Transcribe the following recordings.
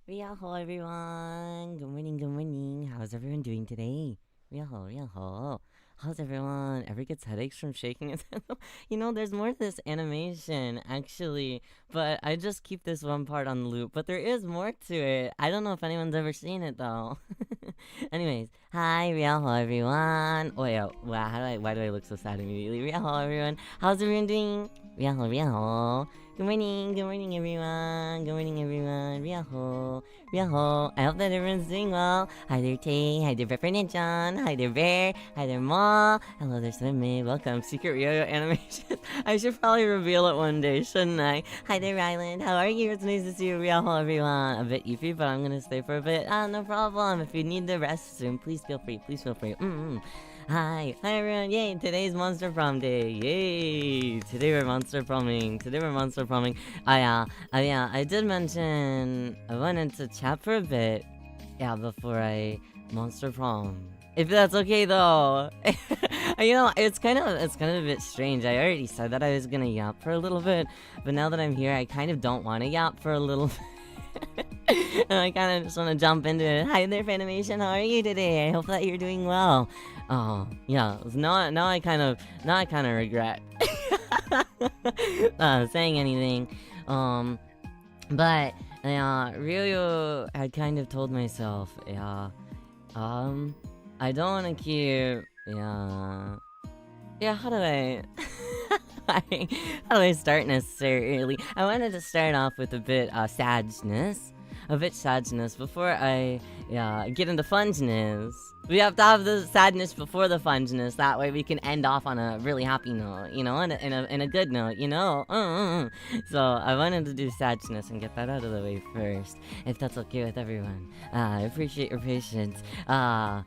Riyaho, everyone. Good morning, good morning. How's everyone doing today? Riyaho, Riyaho. How's everyone? Ever gets headaches from shaking his head? There's more to this animation, actually, but I just keep this one part on loop. But there is more to it. I don't know if anyone's ever seen it, though. Anyways, hi, Riyaho, everyone. Oh, yeah, wow, why do I look so sad immediately? Riyaho, everyone. How's everyone doing? Riyaho, Riyaho. Good morning everyone. Good morning everyone. Ryaho, Ryaho. I hope that everyone's doing well. Hi there Tay, hi there Pepper and John, hi there Bear, hi there Ma. Hello there Swimming. Welcome, Secret Ryo animation. I should probably reveal it one day, shouldn't I? Hi there Ryland, how are you? It's nice to see you, Ryaho everyone. A bit iffy, but I'm gonna stay for a bit. No problem. If you need the rest soon, please feel free. Hi everyone, yay, today's Monster Prom Day, yay, today we're Monster Promming, I did mention I wanted to chat for a bit, before I Monster Prom. If that's okay though. It's kind of a bit strange. I already said that I was gonna yap for a little bit, but now that I'm here, I kind of don't want to yap for a little and I kind of just want to jump into it. Hi there, Fanimation. How are you today? I hope that you're doing well. Oh, yeah. Now I kind of regret saying anything. But Ryo had kind of told myself, I don't want to keep, how do I? How do I start necessarily? I wanted to start off with a bit sadness before I get into funginess. We have to have the sadness before the funginess. That way we can end off on a really happy note, in a good note, So I wanted to do sadness and get that out of the way first, if that's okay with everyone. I appreciate your patience. I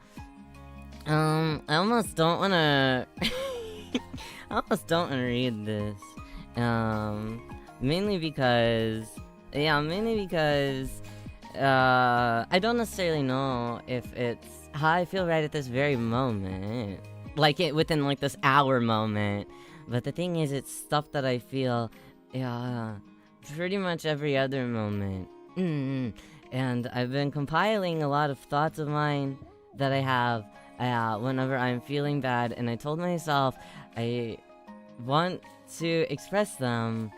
almost don't wanna. I almost don't want to read this. Mainly because I don't necessarily know if it's how I feel right at this very moment. Like it within like this hour moment. But the thing is, it's stuff that I feel, pretty much every other moment. And I've been compiling a lot of thoughts of mine that I have whenever I'm feeling bad, and I told myself I want to express them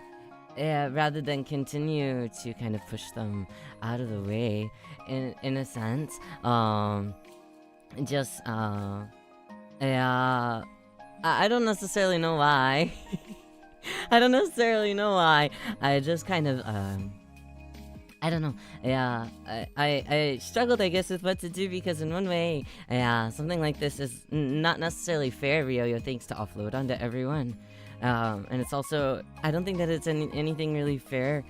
rather than continue to kind of push them out of the way in a sense. I don't necessarily know why. I just kind of I don't know. I struggled, I guess, with what to do because in one way, something like this is not necessarily fair, Ryo thinks, to offload onto everyone. And it's also, I don't think that it's anything really fair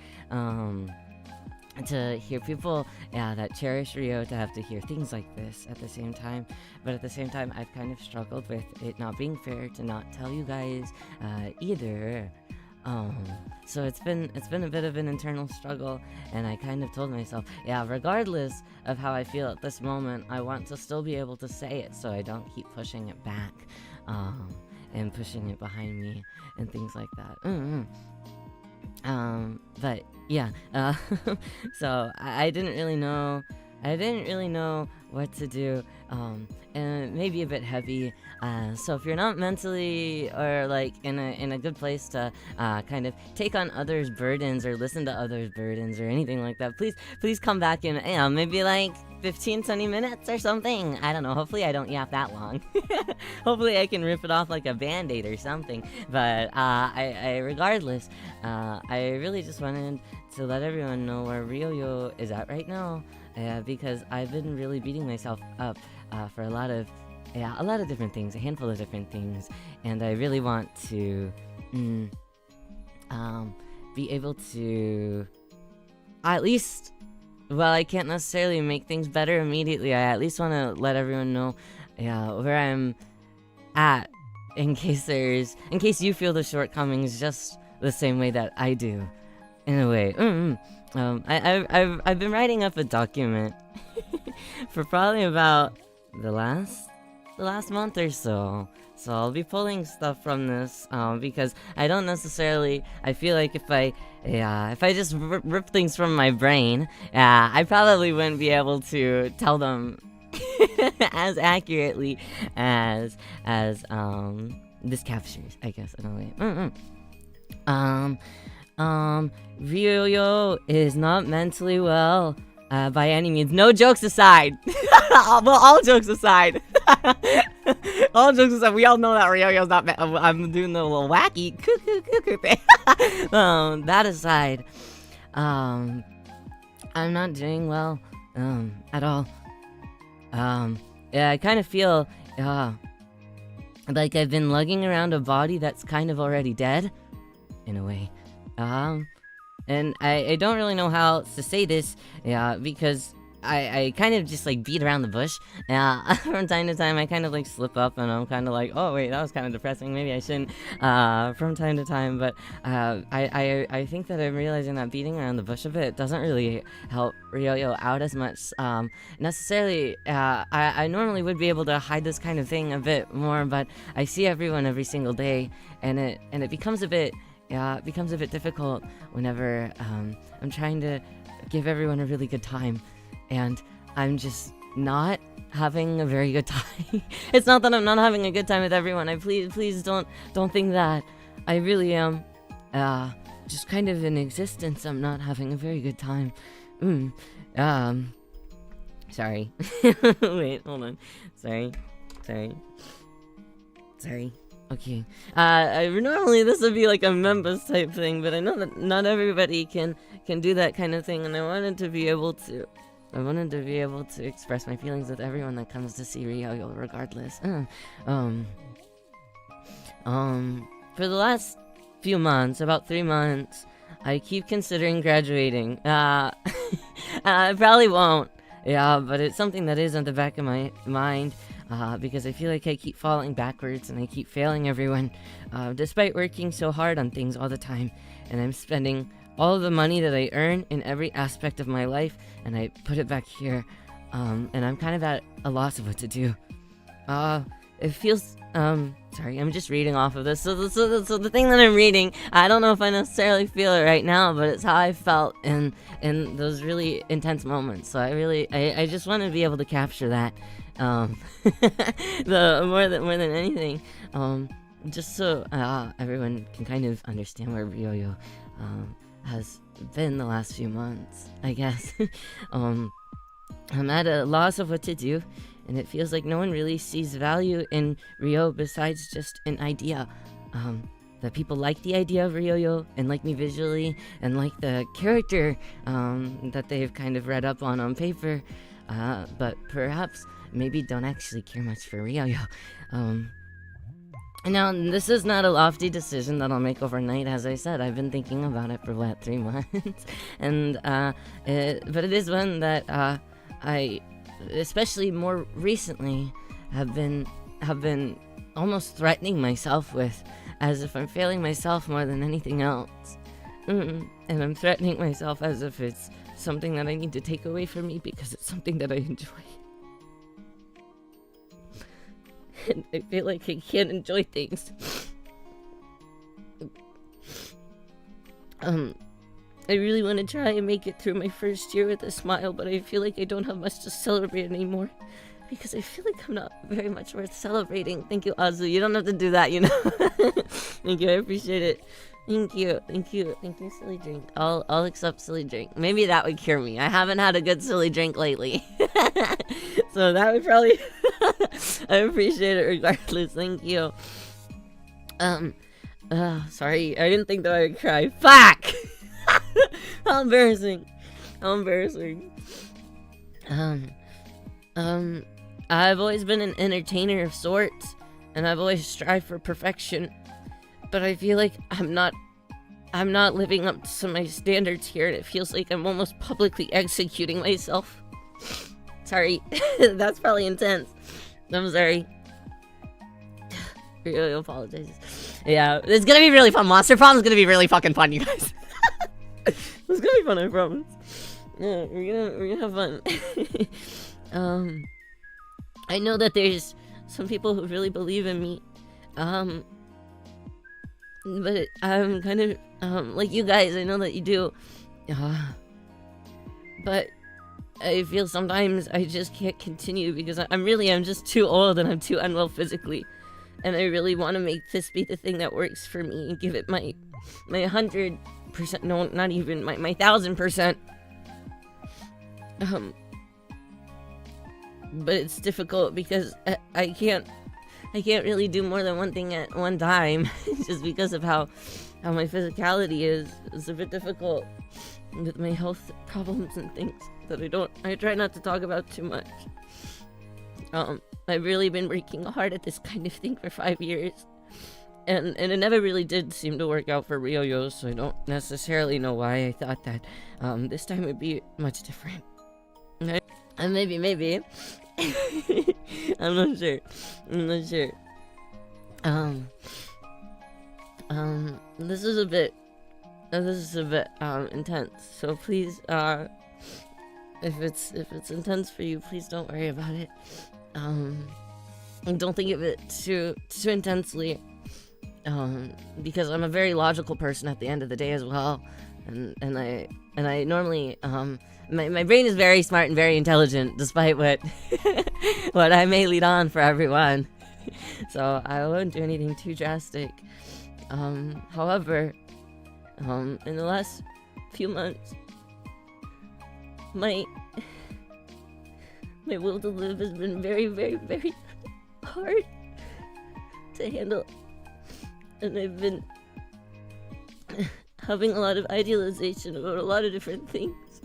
to hear people that cherish Ryo to have to hear things like this at the same time. But at the same time, I've kind of struggled with it not being fair to not tell you guys either. So it's been a bit of an internal struggle, and I kind of told myself, regardless of how I feel at this moment, I want to still be able to say it so I don't keep pushing it back, and pushing it behind me and things like that. But so I didn't really know what to do, and maybe a bit heavy. So if you're not mentally or like in a good place to kind of take on others' burdens or listen to others' burdens or anything like that, please come back in maybe like 15-20 minutes or something. I don't know. Hopefully I don't yap that long. Hopefully I can rip it off like a band-aid or something. But I regardless, I really just wanted to let everyone know where Ryo is at right now. Because I've been really beating myself up for a lot of different things, a handful of different things, and I really want to be able to at least, well, I can't necessarily make things better immediately. I at least want to let everyone know where I'm at in case you feel the shortcomings just the same way that I do, in a way. I've been writing up a document for probably about the last month or so. So I'll be pulling stuff from this because I don't necessarily. I feel like if I just rip things from my brain, I probably wouldn't be able to tell them as accurately as this captures, I guess, in a way. Ryo is not mentally well by any means. No jokes aside. Well, all jokes aside. All jokes aside, we all know that Ryo's not. I'm doing the little wacky cuckoo thing. That aside, I'm not doing well at all. Yeah, I kind of feel like I've been lugging around a body that's kind of already dead, in a way. And I don't really know how to say this, because I kind of just like beat around the bush. From time to time I kind of like slip up and I'm kind of like, oh wait, that was kind of depressing, maybe I shouldn't, from time to time, but I think that I'm realizing that beating around the bush a bit doesn't really help Ryo out as much, necessarily. I normally would be able to hide this kind of thing a bit more, but I see everyone every single day, and it becomes a bit difficult whenever I'm trying to give everyone a really good time, and I'm just not having a very good time. It's not that I'm not having a good time with everyone. Please don't think that. I really am. Just kind of in existence, I'm not having a very good time. Sorry. Wait, hold on. Sorry. Okay. Normally this would be like a members type thing, but I know that not everybody can do that kind of thing, and I wanted to be able to express my feelings with everyone that comes to see Ryo, regardless. For the last few months, about 3 months, I keep considering graduating. I probably won't. But it's something that is on the back of my mind. Because I feel like I keep falling backwards and I keep failing everyone, despite working so hard on things all the time, and I'm spending all of the money that I earn in every aspect of my life, and I put it back here, and I'm kind of at a loss of what to do. It feels, sorry, I'm just reading off of this, so the thing that I'm reading, I don't know if I necessarily feel it right now, but it's how I felt in those really intense moments, so I just want to be able to capture that. The more than anything, just so everyone can kind of understand where Ryo has been the last few months, I guess. I'm at a loss of what to do, and it feels like no one really sees value in Ryo besides just an idea. That people like the idea of Ryo and like me visually and like the character that they've kind of read up on paper, but perhaps maybe don't actually care much for Ryo. Now, this is not a lofty decision that I'll make overnight. As I said, I've been thinking about it for 3 months, and but it is one that I, especially more recently, have been almost threatening myself with, as if I'm failing myself more than anything else. And I'm threatening myself as if it's something that I need to take away from me because it's something that I enjoy. And I feel like I can't enjoy things. I really want to try and make it through my first year with a smile, but I feel like I don't have much to celebrate anymore. Because I feel like I'm not very much worth celebrating. Thank you, Azu. You don't have to do that, you know? Thank you, I appreciate it. Thank you, silly drink. I'll accept silly drink. Maybe that would cure me. I haven't had a good silly drink lately. So that would probably... I appreciate it regardless, thank you. Sorry, I didn't think that I would cry. Fuck! How embarrassing. I've always been an entertainer of sorts, and I've always strived for perfection. But I feel like I'm not living up to my standards here, and it feels like I'm almost publicly executing myself. Sorry, that's probably intense. I'm sorry. Really apologize. Yeah, it's gonna be really fun. Monster Prom is gonna be really fucking fun, you guys. It's gonna be fun, I promise. Yeah, we're gonna have fun. I know that there's some people who really believe in me, But I'm kind of, like you guys, I know that you do, but I feel sometimes I just can't continue because I'm just too old and I'm too unwell physically. And I really want to make this be the thing that works for me and give it my 100%, no, not even, my 1000%. But it's difficult because I can't really do more than one thing at one time just because of how my physicality is. It's a bit difficult with my health problems and things that I try not to talk about too much. I've really been working hard at this kind of thing for 5 years, and it never really did seem to work out for Riyo, so I don't necessarily know why I thought that this time would be much different. And maybe I'm not sure. This is a bit intense, so please, if it's intense for you, please don't worry about it. And don't think of it too intensely, because I'm a very logical person at the end of the day as well, and I normally, my brain is very smart and very intelligent, despite what what I may lead on for everyone. So I won't do anything too drastic. However, in the last few months, my will to live has been very, very, very hard to handle, and I've been having a lot of idealization about a lot of different things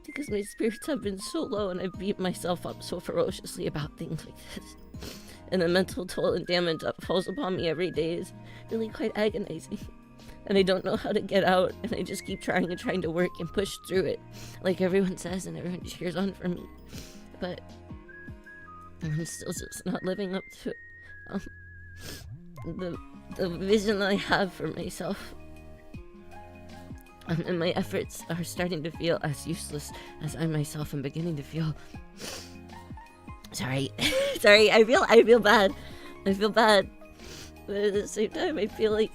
because my spirits have been so low and I've beat myself up so ferociously about things like this, and the mental toll and damage that falls upon me every day is really quite agonizing, and I don't know how to get out, and I just keep trying to work and push through it like everyone says and everyone cheers on for me, but I'm still just not living up to the vision that I have for myself. And my efforts are starting to feel as useless as I myself am beginning to feel. Sorry, I feel bad. But at the same time, I feel like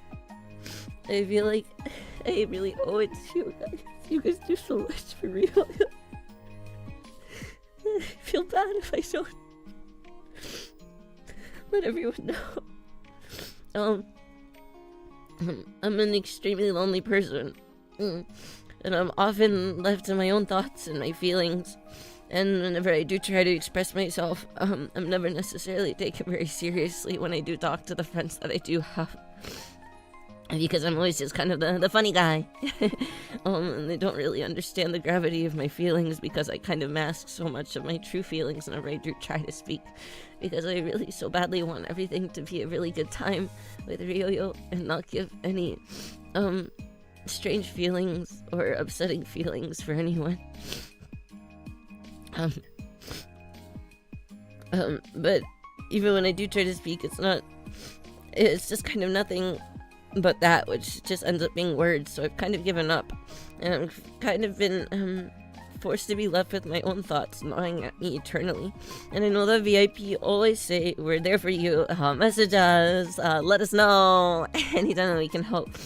I really owe it to you guys. You guys do so much for me. I feel bad if I don't let everyone know. I'm an extremely lonely person. And I'm often left to my own thoughts and my feelings, and whenever I do try to express myself, I'm never necessarily taken very seriously when I do talk to the friends that I do have, because I'm always just kind of the funny guy. And they don't really understand the gravity of my feelings because I kind of mask so much of my true feelings whenever I do try to speak, because I really so badly want everything to be a really good time with Riyo and not give any strange feelings or upsetting feelings for anyone. But even when I do try to speak, it's just kind of nothing but that, which just ends up being words, so I've kind of given up, and I've kind of been forced to be left with my own thoughts gnawing at me eternally. And I know that VIP always say, we're there for you, message us, let us know anytime that we can help.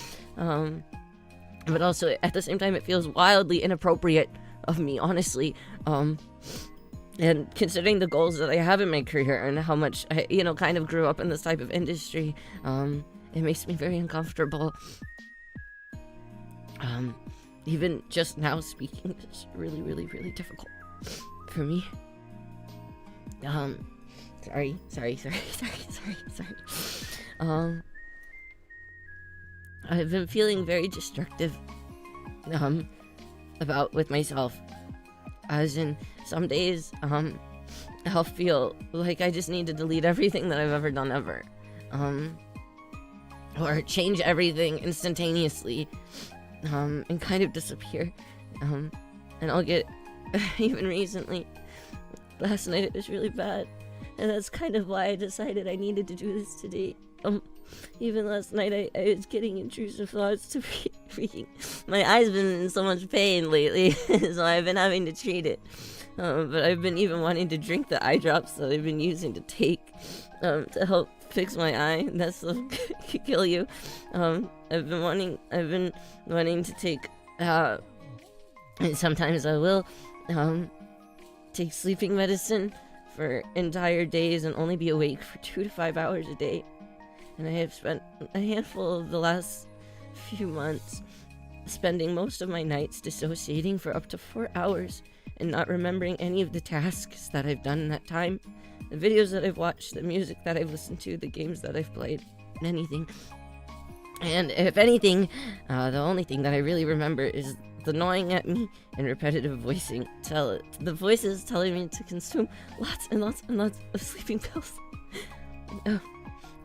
But also, at the same time, it feels wildly inappropriate of me, honestly. And considering the goals that I have in my career and how much I, kind of grew up in this type of industry, it makes me very uncomfortable. Even just now speaking is really, really, really difficult for me. Sorry. I've been feeling very destructive, with myself. As in, some days, I'll feel like I just need to delete everything that I've ever done ever. Or change everything instantaneously, and kind of disappear. And I'll get, even recently, last night it was really bad. And that's kind of why I decided I needed to do this today. Even last night I was getting intrusive thoughts to freaking. My eyes been in so much pain lately, so I've been having to treat it. But I've been even wanting to drink the eye drops that I've been using to take, to help fix my eye. That stuff could kill you. I've been wanting to take, and sometimes I will, take sleeping medicine for entire days and only be awake for 2 to 5 hours a day. And I have spent a handful of the last few months spending most of my nights dissociating for up to 4 hours and not remembering any of the tasks that I've done in that time, the videos that I've watched, the music that I've listened to, the games that I've played, anything. And if anything, the only thing that I really remember is the gnawing at me and repetitive voicing. The voices telling me to consume lots and lots and lots of sleeping pills.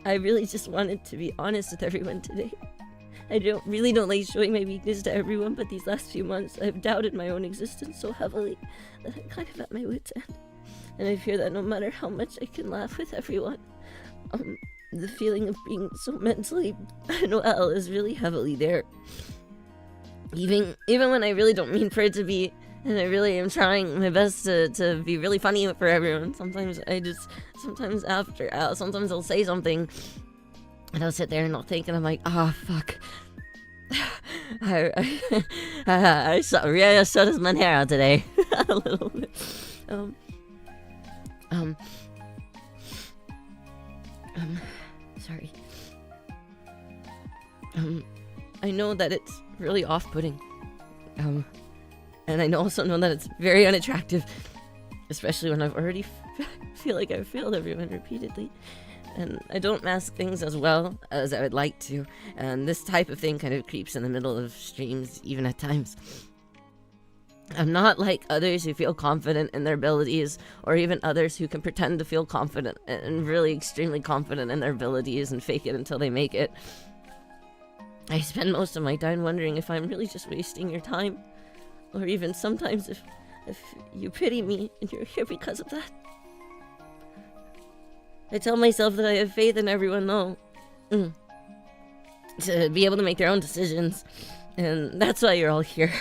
I really just wanted to be honest with everyone today. I really don't like showing my weakness to everyone, but these last few months I've doubted my own existence so heavily that I'm kind of at my wit's end. And I fear that no matter how much I can laugh with everyone, the feeling of being so mentally unwell is really heavily there. Even when I really don't mean for it to be, and I really am trying my best to be really funny for everyone. Sometimes I'll say something, and I'll sit there and I'll think, and I'm like, fuck. I shut his man hair out today. A little bit. Sorry. I know that it's really off-putting. And I also know that it's very unattractive, especially when I've already feel like I've failed everyone repeatedly. And I don't mask things as well as I would like to, and this type of thing kind of creeps in the middle of streams, even at times. I'm not like others who feel confident in their abilities, or even others who can pretend to feel confident and really extremely confident in their abilities and fake it until they make it. I spend most of my time wondering if I'm really just wasting your time, or even sometimes if you pity me and you're here because of that. I tell myself that I have faith in everyone, though, to be able to make their own decisions, and that's why you're all here,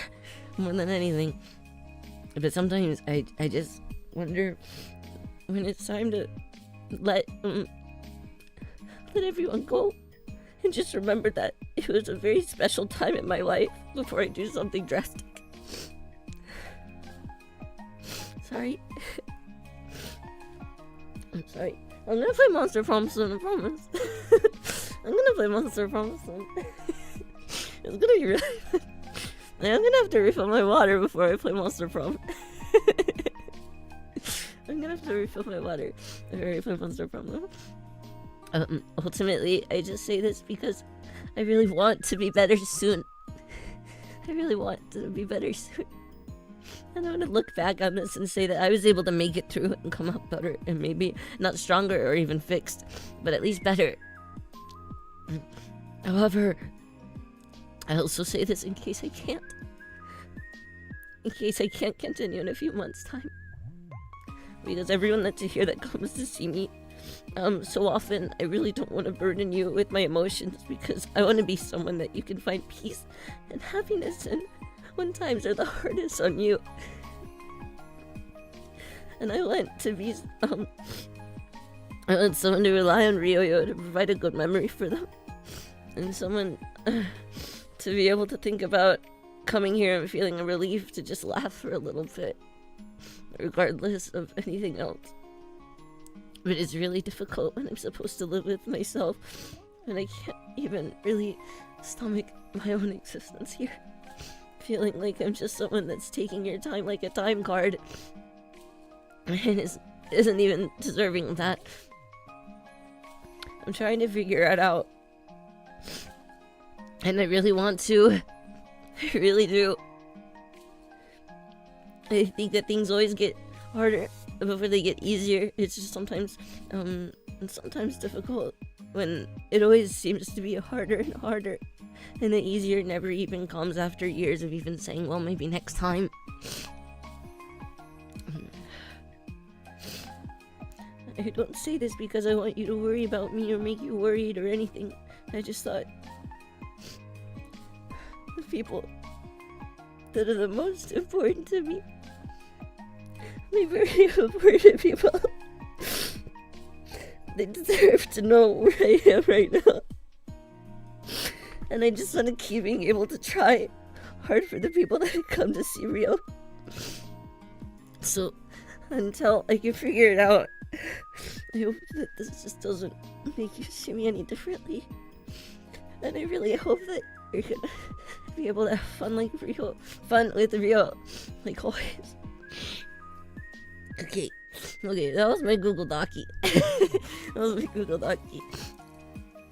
more than anything. But sometimes I just wonder when it's time to let everyone go, and just remember that it was a very special time in my life before I do something drastic. Sorry. I'm sorry. I'm gonna play Monster PROM soon, I promise. I'm gonna play Monster PROM soon. It's gonna be really fun. I'm gonna have to refill my water before I play Monster PROM. I'm gonna have to refill my water before I play Monster PROM. Ultimately, I just say this because I really want to be better soon. I really want to be better soon. And I want to look back on this and say that I was able to make it through and come out better, and maybe not stronger or even fixed, but at least better. However, I also say this in case I can't. In case I can't continue in a few months' time. Because everyone that's here that comes to see me, so often I really don't want to burden you with my emotions, because I want to be someone that you can find peace and happiness in when times are the hardest on you. And I want to be I want someone to rely on Ryo to provide a good memory for them, and someone to be able to think about coming here and feeling a relief to just laugh for a little bit, regardless of anything else. But it's really difficult when I'm supposed to live with myself, and I can't even really stomach my own existence here. Feeling like I'm just someone that's taking your time like a time card, and isn't even deserving of that. I'm trying to figure it out, and I really want to. I really do. I think that things always get harder before they get easier. It's just sometimes difficult when it always seems to be harder and harder, and the easier never even comes after years of even saying, well, maybe next time. I don't say this because I want you to worry about me or make you worried or anything. I just thought the people that are the most important to me, the very important people They deserve to know where I am right now. And I just want to keep being able to try hard for the people that come to see Rio. So, until I can figure it out, I hope that this just doesn't make you see me any differently. And I really hope that you're gonna be able to have fun with Rio, like always. Okay, that was my Google Docie.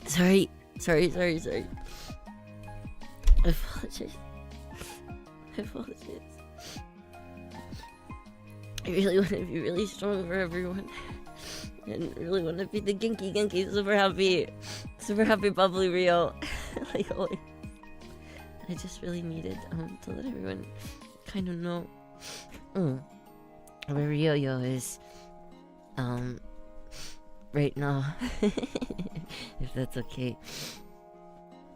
Sorry. I apologize. I really want to be really strong for everyone. And really want to be the Genki, super happy, bubbly Rio. Like always. I just really needed to let everyone kind of know where Rio is right now. If that's okay.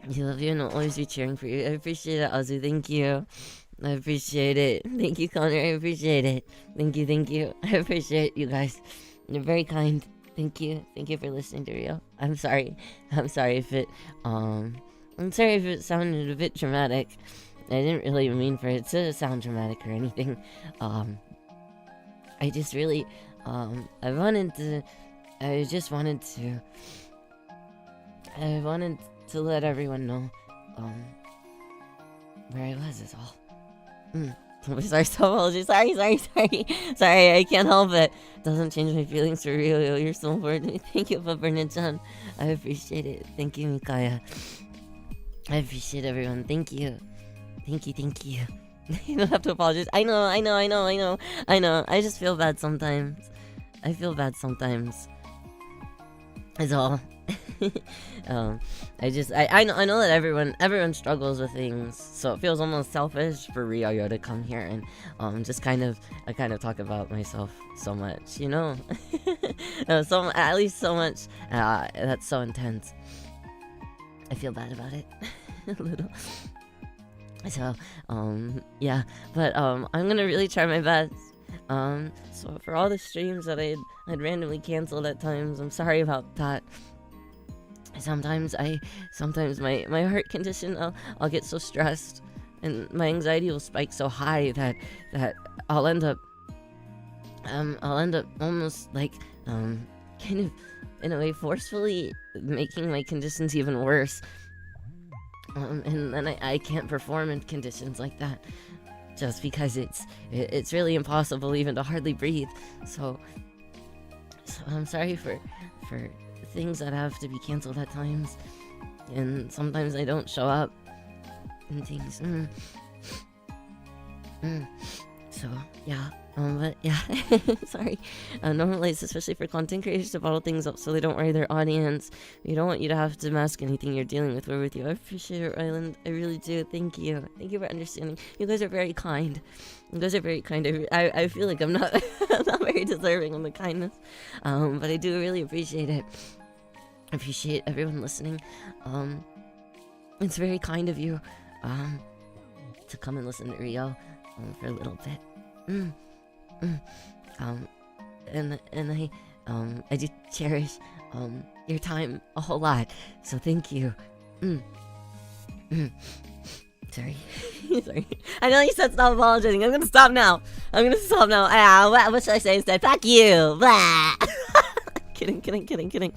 I love you and I'll always be cheering for you. I appreciate it, Azu. Thank you. I appreciate it. Thank you, Connor. I appreciate it. Thank you. I appreciate you guys. You're very kind. Thank you for listening to Rio. I'm sorry if it sounded a bit dramatic. I didn't really mean for it to sound dramatic or anything. I just really I wanted to let everyone know where I was is all. Sorry, I can't help it. Doesn't change my feelings for Rio. You're so important. Thank you, Papa-chan. I appreciate it. Thank you, Mikaya. I appreciate everyone. Thank you. You don't have to apologize. I know. I just feel bad sometimes. Is all. I know that everyone struggles with things, so it feels almost selfish for Ryo to come here and just kind of talk about myself so much, you know. So at least so much that's so intense. I feel bad about it a little. So yeah, but I'm gonna really try my best. So for all the streams that I'd randomly canceled at times, I'm sorry about that. Sometimes my heart condition, I'll get so stressed and my anxiety will spike so high that I'll end up almost like kind of in a way forcefully making my conditions even worse. And then I can't perform in conditions like that just because it's really impossible even to hardly breathe. So I'm sorry for things that have to be canceled at times, and sometimes I don't show up and things. So yeah, but yeah, sorry. Normally it's especially for content creators to bottle things up so they don't worry their audience. We don't want you to have to mask anything you're dealing with. We're with you. I appreciate it, Ryland. I really do. Thank you for understanding. You guys are very kind. I feel like I'm not very deserving of the kindness, but I do really appreciate it. I appreciate everyone listening. It's very kind of you to come and listen to Rio for a little bit. And I do cherish your time a whole lot. So thank you. Sorry. I know you said stop apologizing. I'm gonna stop now. What should I say instead? Fuck you. Blah. Kidding. I'm kidding.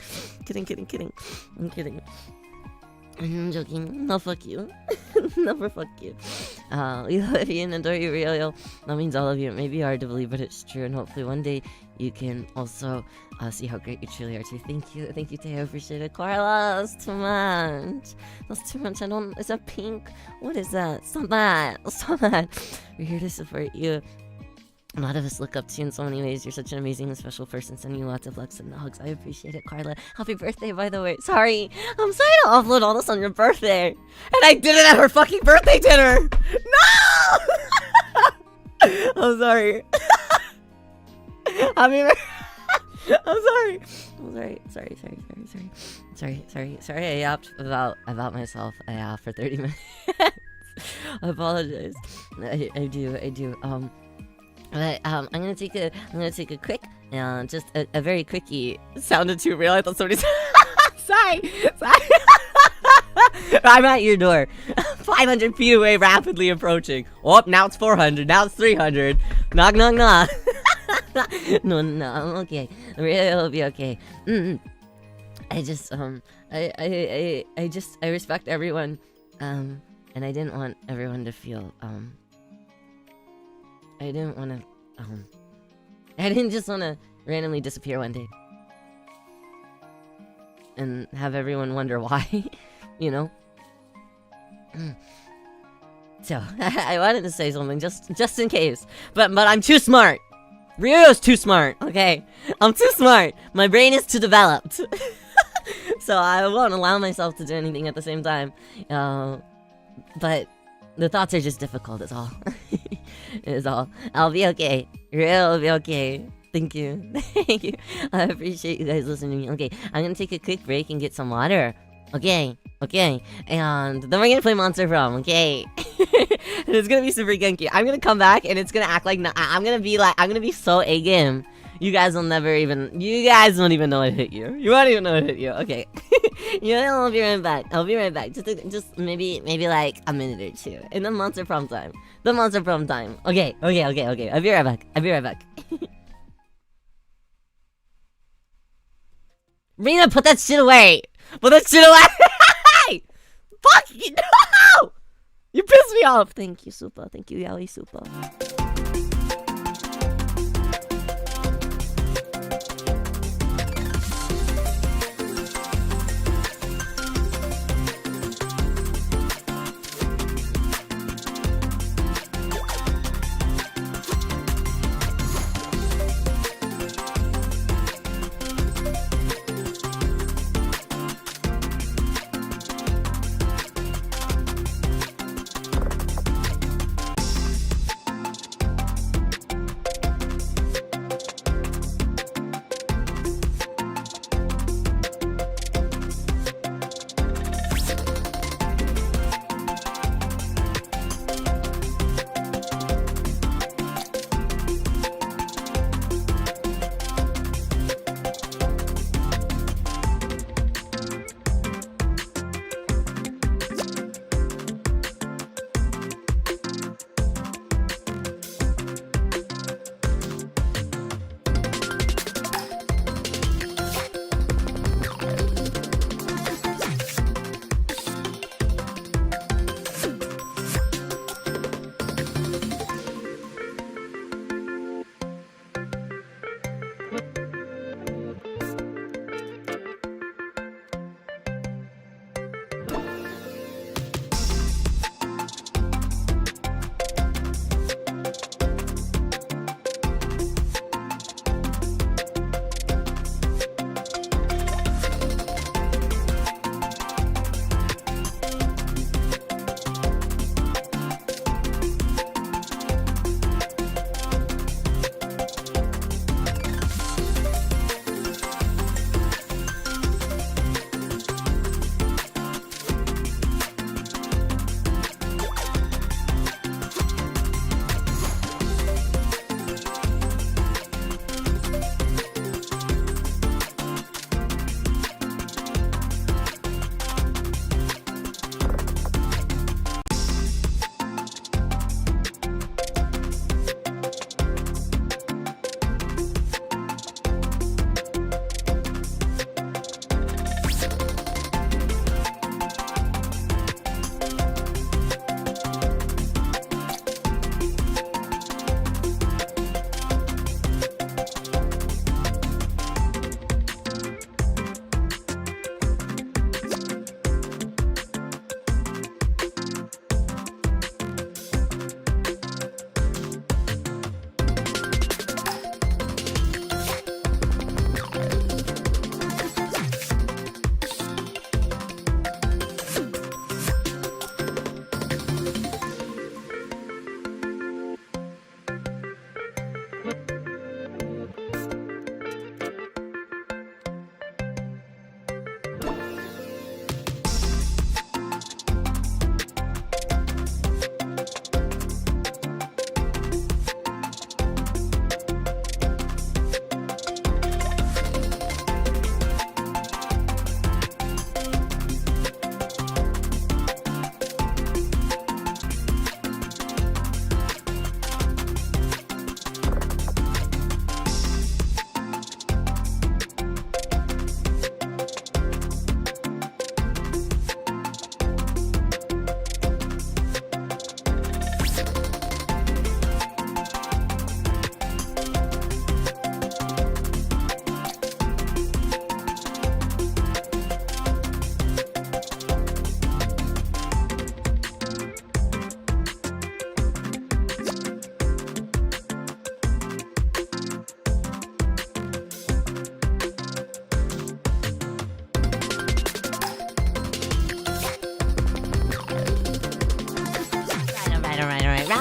I'm joking. No, fuck you. Never fuck you. We love you and adore you, Rio. That means all of you. It may be hard to believe, but it's true. And hopefully one day you can also see how great you truly are too. Thank you, Teo. I appreciate it. Carla, that's too much. Is that pink? What is that? Stop that. We're here to support you. A lot of us look up to you in so many ways. You're such an amazing and special person. Sending you lots of hugs and hugs. I appreciate it, Carla. Happy birthday, by the way. Sorry. I'm sorry to offload all this on your birthday. And I did it at her fucking birthday dinner. No! I'm sorry. Happy birthday. I'm sorry. Sorry, I yapped about myself. I yapped for 30 minutes. I apologize. I do. But I'm gonna take a quick Just a very quickie. It sounded too real. I thought somebody said. Sorry. I'm at your door. 500 feet away, rapidly approaching. Oh, now it's 400. Now it's 300. Knock, knock, knock. No, I'm okay. I'll be okay. I just, I respect everyone. And I didn't want everyone to feel, I didn't just want to randomly disappear one day. And have everyone wonder why, you know? So, I wanted to say something just in case. But I'm too smart. Ryo's too smart, okay? I'm too smart. My brain is too developed. So I won't allow myself to do anything at the same time. But the thoughts are just difficult, is all. Is all. I'll be okay. Ryo will be okay. Thank you. Thank you. I appreciate you guys listening to me. Okay, I'm gonna take a quick break and get some water. Okay. And then we're gonna play Monster PROM, okay? And it's gonna be super gunky. I'm gonna come back and it's gonna act like I'm gonna be so A-game. You guys won't even know it hit you. You won't even know it hit you. Okay. I'll be right back. Just maybe like a minute or two. And then Monster PROM time. Okay. I'll be right back. Rena, put that shit away! Fuck you, no! You pissed me off! Thank you, Super. Thank you, Yaoi Super.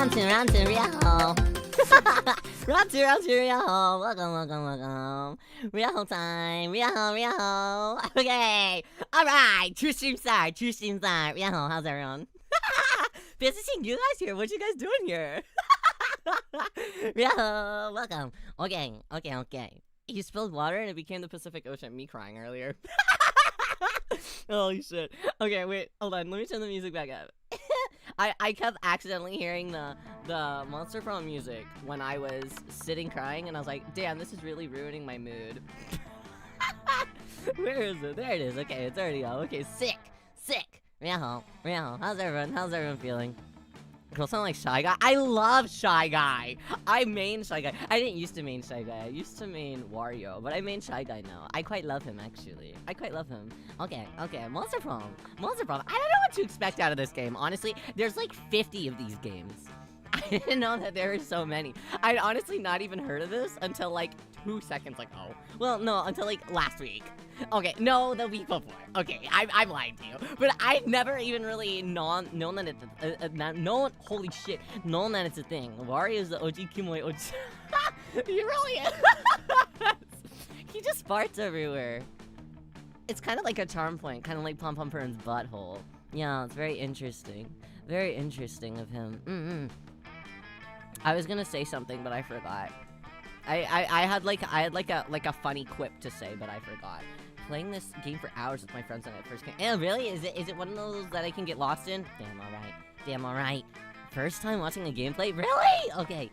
round two, Ryo. round two, Ryo. Welcome. Ryo time. Ryo. Okay. All right. Two streams start. Ryo, how's everyone? Busy seeing you guys here. What you guys doing here? Ryo, welcome. Okay. You spilled water and it became the Pacific Ocean. Me crying earlier. Holy shit. Okay, wait, hold on. Let me turn the music back up. I kept accidentally hearing the Monster PROM music when I was sitting crying, and I was like, damn, this is really ruining my mood. Where is it? There it is. Okay, it's already on. Okay, sick. Ryo, how's everyone feeling? Girl sound like Shy Guy? I love Shy Guy! I main Shy Guy. I didn't used to main Shy Guy. I used to main Wario, but I main Shy Guy now. I quite love him, actually. Okay. Monster PROM. I don't know what to expect out of this game, honestly. There's like 50 of these games. I didn't know that there were so many. I'd honestly not even heard of this until like 2 seconds ago. Well, no, until like last week. Okay, no, the week before. Okay, I'm lying to you. But I've never even really known that it's holy shit, known that it's a thing. Wario is the OG Kimoi OG. He really is. He just farts everywhere. It's kind of like a charm point, kind of like Pom Pom Pern's butthole. Yeah, it's very interesting. Very interesting of him. I was gonna say something, but I forgot. I had like a funny quip to say, but I forgot. Playing this game for hours with my friends when I first came. Oh, really? Is it one of those that I can get lost in? Damn, alright. First time watching a gameplay? Really? Okay.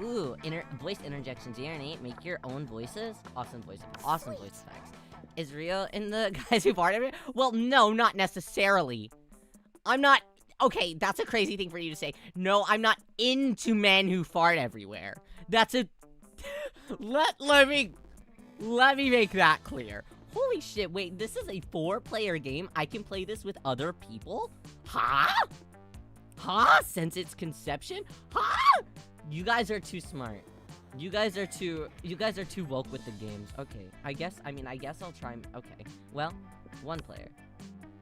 Ooh, voice interjections. Nate, make your own voices. Awesome voice effects. Is Ryo in the guys who fart everywhere? Well, no, not necessarily. I'm not. Okay, that's a crazy thing for you to say. No, I'm not into men who fart everywhere. That's a. Let me make that clear. Holy shit, wait, this is a 4-player game? I can play this with other people? Huh? Since its conception? Huh? You guys are too smart. You guys are too woke with the games. Okay, I guess I'll try. Okay, well, 1 player.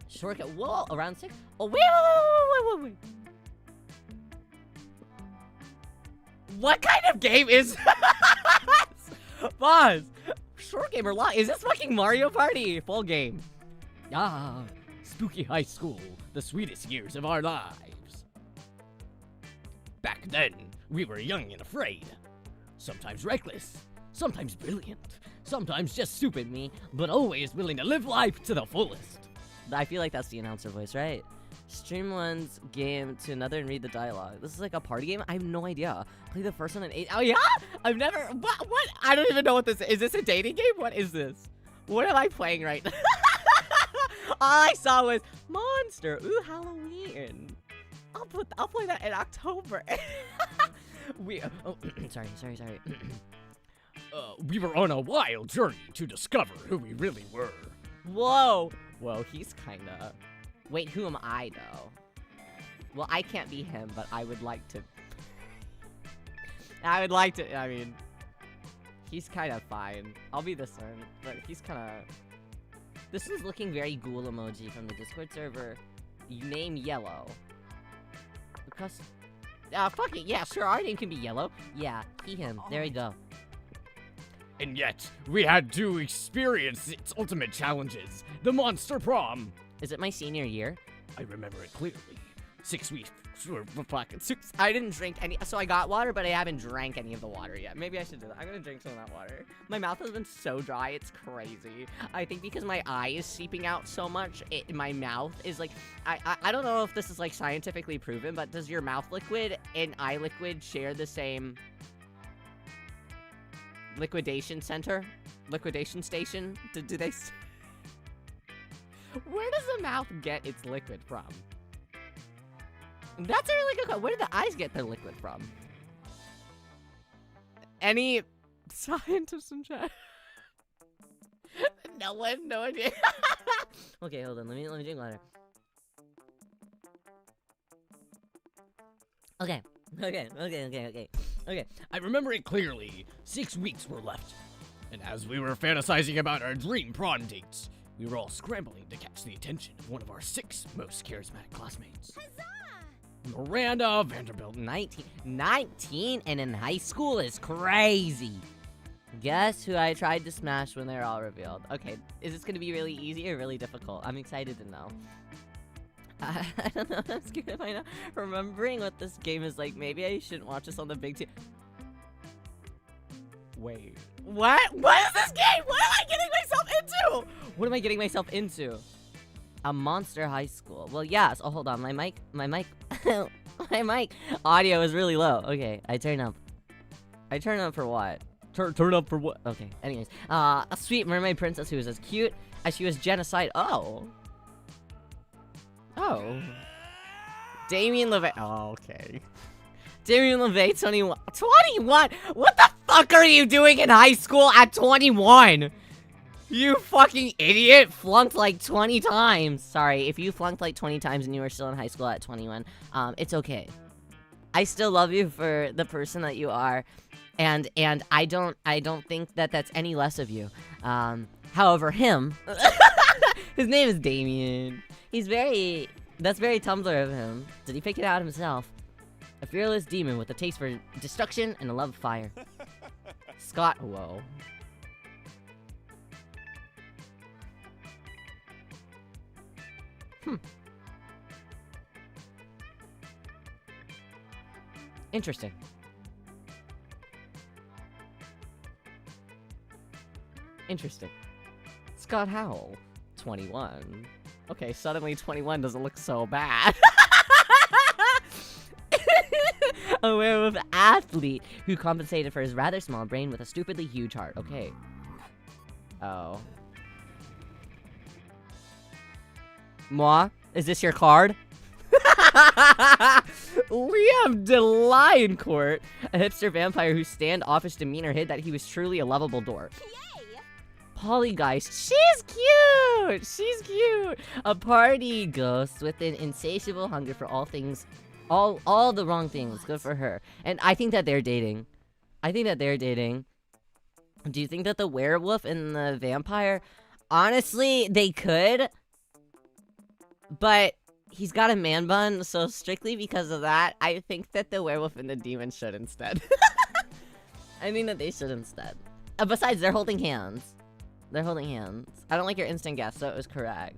Shortcut, whoa, around 6? Oh, wait. What kind of game is Pause. Short game or long? Is this fucking Mario Party? Full game. Ah, spooky high school, the sweetest years of our lives. Back then, we were young and afraid. Sometimes reckless, sometimes brilliant, sometimes just stupid me, but always willing to live life to the fullest. I feel like that's the announcer voice, right? Stream one's game to another and read the dialogue. This is like a party game? I have no idea. Play the first one in 8. Oh, yeah? I've never. What? I don't even know what this is. Is this a dating game? What is this? What am I playing right now? All I saw was Monster. Ooh, Halloween. I'll play that in October. Sorry. We were on a wild journey to discover who we really were. Whoa, he's kinda. Wait, who am I, though? Well, I can't be him, but I would like to. I mean, he's kind of fine. I'll be this one, but he's kind of. This is looking very ghoul emoji from the Discord server. Name Yellow. Because. Fuck it, yeah, sure, our name can be Yellow. Yeah, him. There we go. And yet, we had to experience its ultimate challenges, the Monster PROM. Is it my senior year? I remember it clearly. 6 weeks. I didn't drink any. So I got water, but I haven't drank any of the water yet. Maybe I should do that. I'm gonna drink some of that water. My mouth has been so dry, it's crazy. I think because my eye is seeping out so much, my mouth is like. I don't know if this is like scientifically proven, but does your mouth liquid and eye liquid share the same liquidation center? Liquidation station? Do they? Where does the mouth get its liquid from? That's a really good question. Where do the eyes get their liquid from? Any scientists in chat? No one, no idea. Okay, hold on. Let me drink water. Okay. I remember it clearly. 6 weeks were left. And as we were fantasizing about our dream prom dates, we were all scrambling to catch the attention of one of our 6 most charismatic classmates. Miranda Vanderbilt. 19 and in high school is crazy. Guess who I tried to smash when they're all revealed? Okay, is this gonna be really easy or really difficult? I'm excited to know. I don't know. I'm scared of my remembering what this game is like. Maybe I shouldn't watch this on the big TV. Wait. What? What is this game? What am I getting myself into? What am I getting myself into? A monster high school. Well, yes. Oh, hold on. My mic, my mic audio is really low. Okay, I turn up. I turn up for what? Turn up for what? Okay. Anyways, a sweet mermaid princess who was as cute as she was genocide. Oh. Damien LeVay. Oh, okay. Damien LeVay, 21. 21? What the fuck are you doing in high school at 21? You fucking idiot. Flunked like 20 times. Sorry, if you flunked like 20 times and you were still in high school at 21, it's okay. I still love you for the person that you are. And I don't think that that's any less of you. However, him, his name is Damien. That's very Tumblr of him. Did he pick it out himself? A fearless demon with a taste for destruction and a love of fire. Scott, whoa. Interesting. Interesting. Scott Howell, 21. Okay, suddenly 21 doesn't look so bad. A werewolf athlete who compensated for his rather small brain with a stupidly huge heart. Okay. Oh. Moi? Is this your card? Liam DeLioncourt, a hipster vampire whose standoffish demeanor hid that he was truly a lovable dork. Polygeist, she's cute! She's cute! A party ghost with an insatiable hunger for all things, all the wrong things. Good for her. And I think that they're dating. Do you think that the werewolf and the vampire, honestly, they could, but he's got a man bun, so strictly because of that, I think that the werewolf and the demon should instead. I think that they should instead. Besides, they're holding hands. They're holding hands. I don't like your instant guess, so it was correct.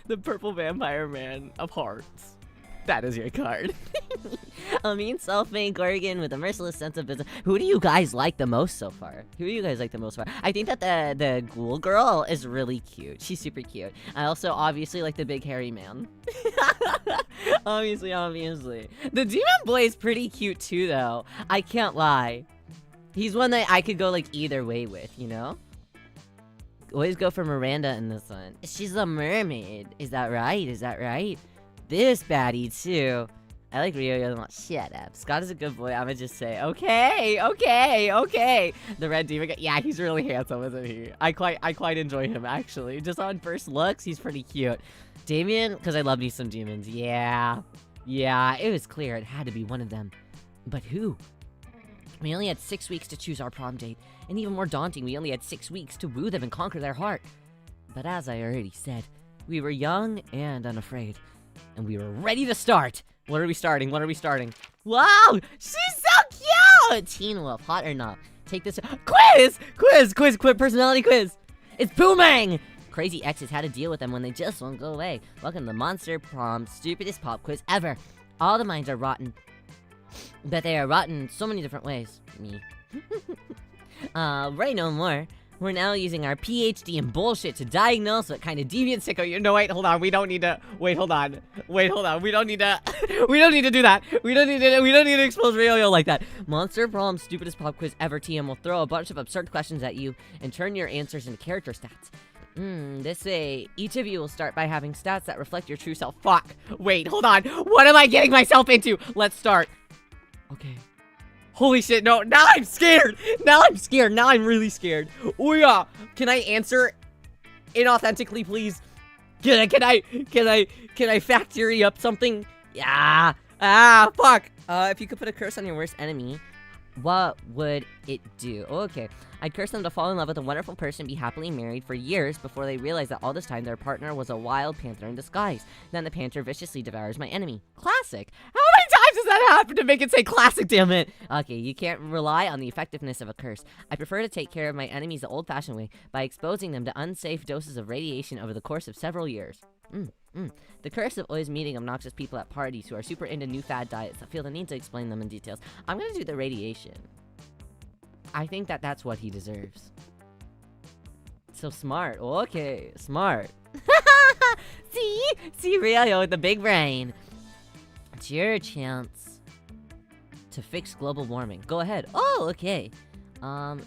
The purple vampire man of hearts. That is your card. A mean self-made Gorgon with a merciless sense of business. Who do you guys like the most so far? I think that the ghoul girl is really cute. She's super cute. I also obviously like the big hairy man. Obviously. The demon boy is pretty cute too, though. I can't lie. He's one that I could go like either way with, you know? Always go for Miranda in this one. She's a mermaid. Is that right? This baddie too. I like Riyo a lot. Shut up. Scott is a good boy. I'ma just say, okay. The red demon guy. Yeah, he's really handsome, isn't he? I quite enjoy him actually. Just on first looks, he's pretty cute. Damien, because I love me some demons. Yeah, it was clear it had to be one of them. But who? We only had 6 weeks to choose our prom date, and even more daunting, we only had 6 weeks to woo them and conquer their heart. But as I already said, we were young and unafraid, and we were ready to start. What are we starting? Wow, she's so cute! Teen Wolf, hot or not? Take this quiz, personality quiz. It's booming. Crazy exes had to deal with them when they just won't go away. Welcome to the Monster Prom, stupidest pop quiz ever. All the minds are rotten. But they are rotten in so many different ways. Me. Right, no more. We're now using our PhD in bullshit to diagnose what kind of deviant sicko you know. Wait, hold on. We don't need to. We don't need to. We don't need to do that. We don't need to expose Riyo like that. Monster Prom, stupidest pop quiz ever. TM will throw a bunch of absurd questions at you and turn your answers into character stats. This way, each of you will start by having stats that reflect your true self. Fuck. Wait, hold on. What am I getting myself into? Let's start. Okay. Holy shit, no, now I'm scared. Now I'm really scared. Oh yeah. Can I answer inauthentically, please? Can I factory up something? Yeah. Fuck. If you could put a curse on your worst enemy, What would it do? Okay. I'd curse them to fall in love with a wonderful person, be happily married for years before they realize that all this time their partner was a wild panther in disguise. Then the panther viciously devours my enemy. Classic. How many times does that happen to make it say classic, damn it? Okay, you can't rely on the effectiveness of a curse. I prefer to take care of my enemies the old-fashioned way by exposing them to unsafe doses of radiation over the course of several years. The curse of always meeting obnoxious people at parties who are super into new fad diets that feel the need to explain them in details. I'm gonna do the radiation. I think that that's what he deserves. So smart. Okay, smart. See, Riyo with the big brain. It's your chance to fix global warming. Go ahead. Oh, okay.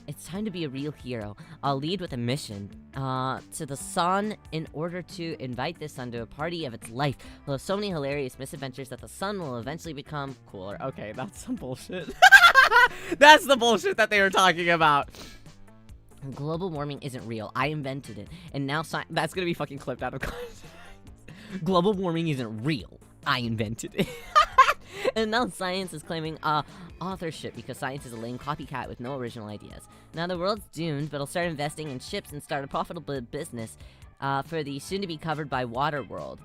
It's time to be a real hero. I'll lead with a mission, to the sun in order to invite this sun to a party of its life. We'll have so many hilarious misadventures that the sun will eventually become cooler. Okay, that's some bullshit. That's the bullshit that they were talking about. Global warming isn't real. I invented it. And now that's gonna be fucking clipped out of context. Global warming isn't real. I invented it. And now science is claiming authorship because science is a lame copycat with no original ideas. Now the world's doomed, but I'll start investing in ships and start a profitable business for the soon-to-be covered by water world.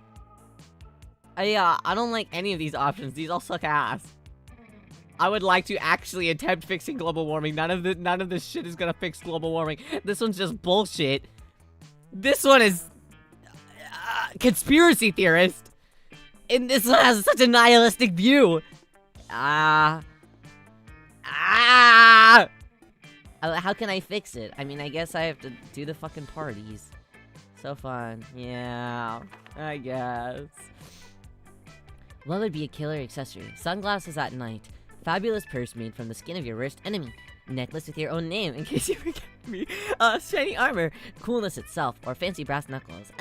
Yeah, I don't like any of these options. These all suck ass. I would like to actually attempt fixing global warming. None of this shit is gonna fix global warming. This one's just bullshit. This one is conspiracy theorist. And this one has such a nihilistic view. How can I fix it? I mean, I guess I have to do the fucking parties. So fun. Yeah, I guess. What would be a killer accessory? Sunglasses at night. Fabulous purse made from the skin of your worst enemy. Necklace with your own name in case you forget me. Shiny armor. Coolness itself. Or fancy brass knuckles.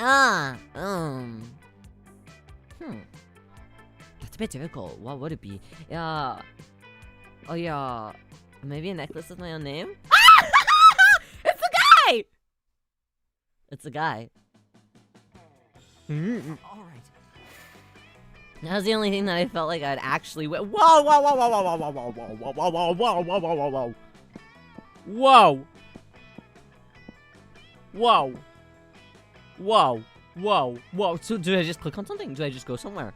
That's a bit difficult. What would it be? Oh yeah. Maybe a necklace with my own name? It's a guy! It's a guy. Alright. That was the only thing that I felt like I'd actually whoa! So do I just click on something? Do I just go somewhere?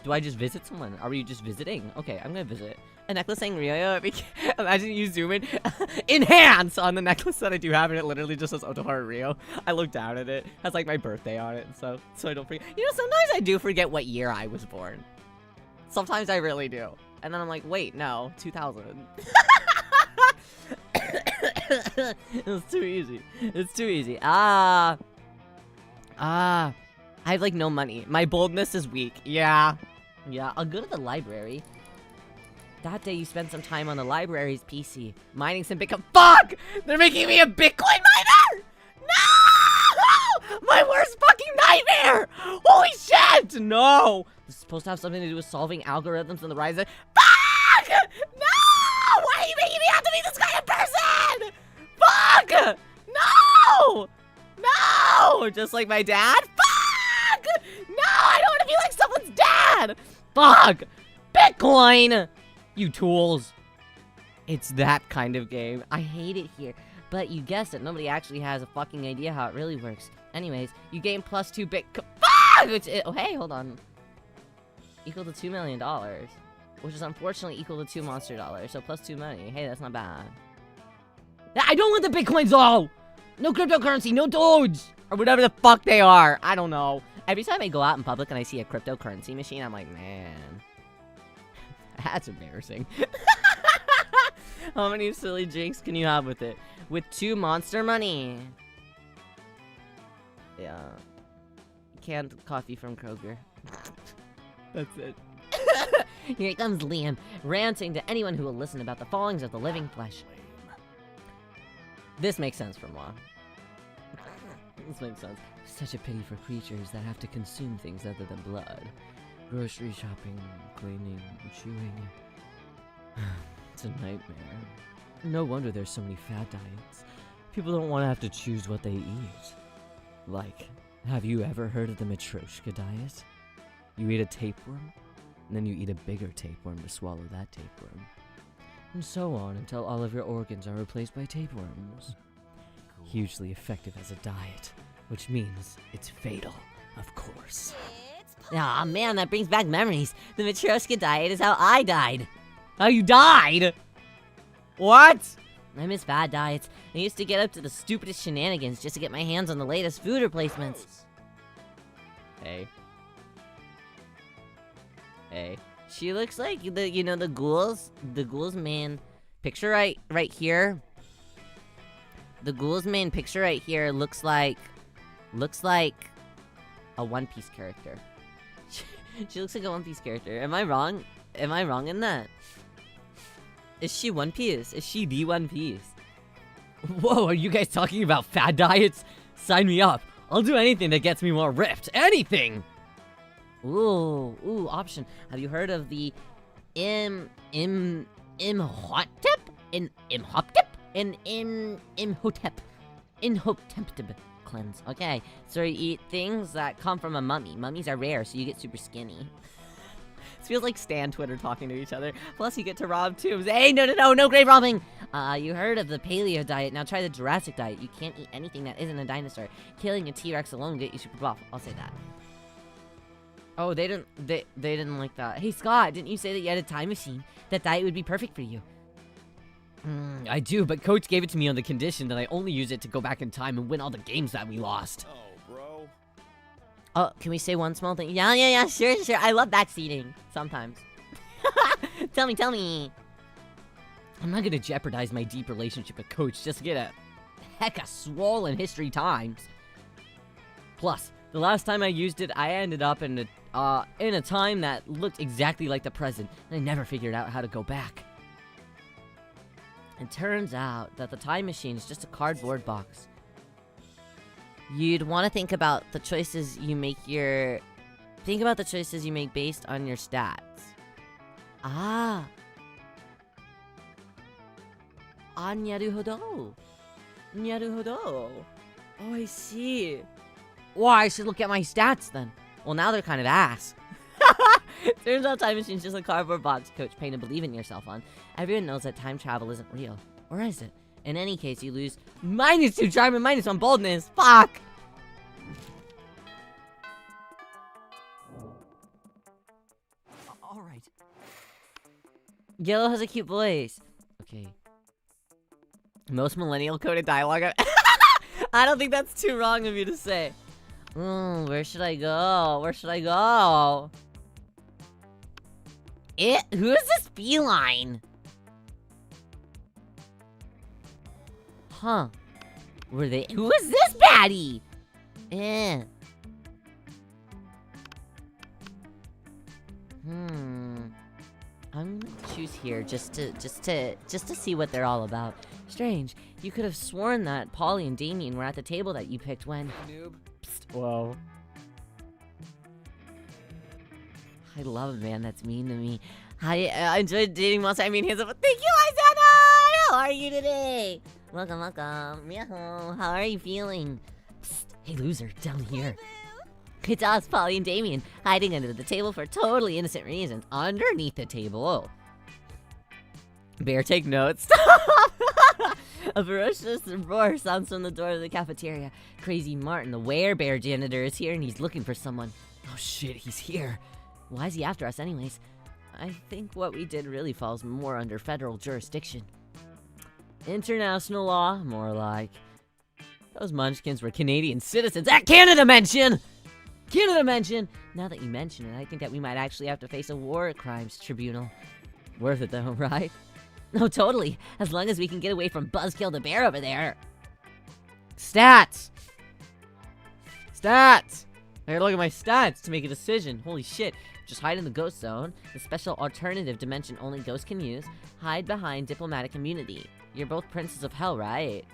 Do I just visit someone? Are we just visiting? Okay, I'm gonna visit. A necklace saying Riyo. Imagine you zoom in. Enhance on the necklace that I do have, and it literally just says Otoharu Riyo. I look down at it. It has like my birthday on it and stuff, so I don't forget. You know, sometimes I do forget what year I was born. Sometimes I really do. And then I'm like, wait, no, 2000. It's too easy. It's too easy. I have like no money. My boldness is weak. Yeah, I'll go to the library. That day you spent some time on the library's PC, mining some Bitcoin. Fuck! They're making me a Bitcoin miner! No! My worst fucking nightmare! Holy shit! No! This is supposed to have something to do with solving algorithms and the rise of... Fuck! No! Why are you making me have to be this kind of person? Fuck! No! No! Just like my dad? Fuck! No! I don't want to be like someone's dad! Fuck! Bitcoin! You tools. It's that kind of game. I hate it here. But you guessed it, nobody actually has a fucking idea how it really works. Anyways, you gain +2 Bitcoin. Fuck! Oh, hey, hold on. Equal to $2 million. Which is unfortunately equal to 2 monster dollars. So +2 money. Hey, that's not bad. I don't want the Bitcoins, though! No cryptocurrency, no Doge! Or whatever the fuck they are. I don't know. Every time I go out in public and I see a cryptocurrency machine, I'm like, man. That's embarrassing. How many silly jinx can you have with it? With 2 monster money. Yeah. Canned coffee from Kroger. That's it. Here comes Liam, ranting to anyone who will listen about the fallings of the living flesh. This makes sense for moi. This makes sense. Such a pity for creatures that have to consume things other than blood. Grocery shopping, cleaning, chewing. It's a nightmare. No wonder there's so many fad diets. People don't want to have to choose what they eat. Like, have you ever heard of the Matryoshka diet? You eat a tapeworm, and then you eat a bigger tapeworm to swallow that tapeworm. and so on until all of your organs are replaced by tapeworms. Hugely effective as a diet, which means it's fatal, of course. Aw, man, that brings back memories. The Matryoshka diet is how I died. How you died? What? I miss bad diets. I used to get up to the stupidest shenanigans just to get my hands on the latest food replacements. Hey. She looks like the ghouls. The ghouls main picture right here. The ghouls main picture right here looks like a One Piece character. She looks like a One Piece character. Am I wrong? Am I wrong in that? Is she One Piece? Is she the One Piece? Whoa, are you guys talking about fad diets? Sign me up. I'll do anything that gets me more ripped. Anything! Ooh, option. Have you heard of the Imhotep? Imhotep cleanse. Okay, so you eat things that come from a mummy. Mummies are rare, so you get super skinny. This feels like Stan Twitter talking to each other. Plus, you get to rob tombs. Hey, no grave robbing! You heard of the paleo diet. Now try the Jurassic diet. You can't eat anything that isn't a dinosaur. Killing a T-Rex alone will get you super buff. I'll say that. Oh, they didn't like that. Hey, Scott, didn't you say that you had a time machine? That diet would be perfect for you. I do, but Coach gave it to me on the condition that I only use it to go back in time and win all the games that we lost. Oh, bro. Oh, can we say one small thing? Yeah, sure. I love backseating. Sometimes. Tell me. I'm not gonna jeopardize my deep relationship with Coach just to get a hecka swollen history times. Plus, the last time I used it, I ended up in a time that looked exactly like the present, and I never figured out how to go back. It turns out that the time machine is just a cardboard box. You'd want to think about the choices you make based on your stats. Naruhodo. Oh, I see. Well, I should look at my stats then. Well, now they're kind of ass. Turns out time machine's just a cardboard box Coach Payne to believe in yourself on. Everyone knows that time travel isn't real. Or is it? In any case, you lose -2 charm and -1 boldness. Fuck! Alright. Yellow has a cute voice. Okay. Most millennial coded dialogue. I don't think that's too wrong of you to say. Where should I go? Who is this feline? Huh. Who is this baddie? I'm gonna choose here just to see what they're all about. Strange. You could have sworn that Polly and Damien were at the table that you picked when. Noob. Psst, whoa. I love a man that's mean to me. I enjoyed dating Monster. I mean, hands up. Thank you, Isana! How are you today? Welcome. Meow. How are you feeling? Psst, hey, loser, down here. It's us, Polly and Damien, hiding under the table for totally innocent reasons. Underneath the table. Bear, take notes. A ferocious roar sounds from the door of the cafeteria. Crazy Martin, the werebear janitor, is here and he's looking for someone. Oh shit, he's here. Why is he after us anyways? I think what we did really falls more under federal jurisdiction. International law, more like. Those munchkins were Canadian citizens at Canada Mention! Now that you mention it, I think that we might actually have to face a war crimes tribunal. Worth it though, right? No, totally. As long as we can get away from Buzzkill the bear over there. Stats! I gotta look at my stats to make a decision. Holy shit. Just hide in the ghost zone. The special alternative dimension only ghosts can use. Hide behind diplomatic immunity. You're both princes of hell, right?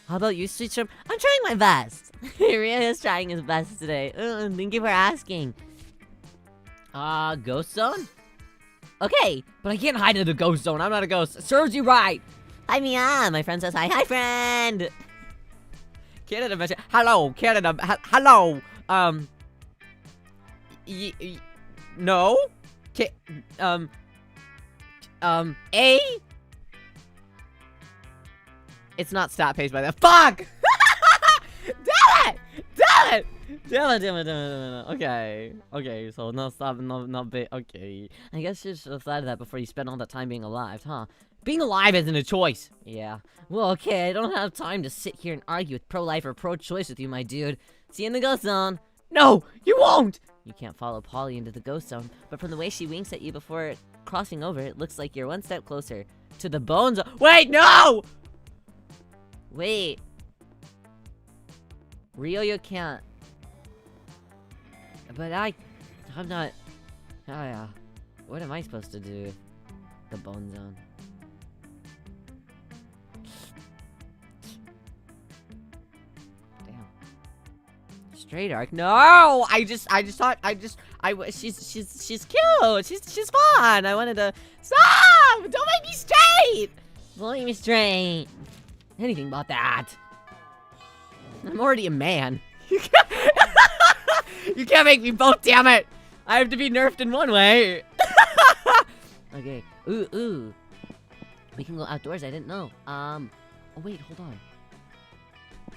How about you, Sweet Shrimp? I'm trying my best. Ryo is trying his best today. Thank you for asking. Ghost zone? Okay, But I can't hide in the ghost zone. I'm not a ghost. Serves you right. hi, Mia. My friend says hi. Hi, friend. Canada mention. Hello, Canada. Hello. No. A. It's not stat page by that. Fuck! Damn it! Damn it! Damn it. Okay, so no stop, not big. Okay. I guess you should have thought of that before you spent all that time being alive, huh? Being alive isn't a choice. Yeah. Well, okay, I don't have time to sit here and argue with pro-life or pro-choice with you, my dude. See you in the ghost zone. No, you won't! You can't follow Polly into the ghost zone, but from the way she winks at you before crossing over, it looks like you're one step closer to the bone zone. Wait, no! Wait. Rio, you can't. But I'm not. Oh yeah. What am I supposed to do? The bone zone. Damn. Straight arc. No! She's cute. She's fun. I wanted to stop. Don't make me straight. Don't make me straight. Anything but that. I'm already a man. You can't make me both, damn it! I have to be nerfed in one way. Okay. Ooh. We can go outdoors, I didn't know. Oh wait, hold on.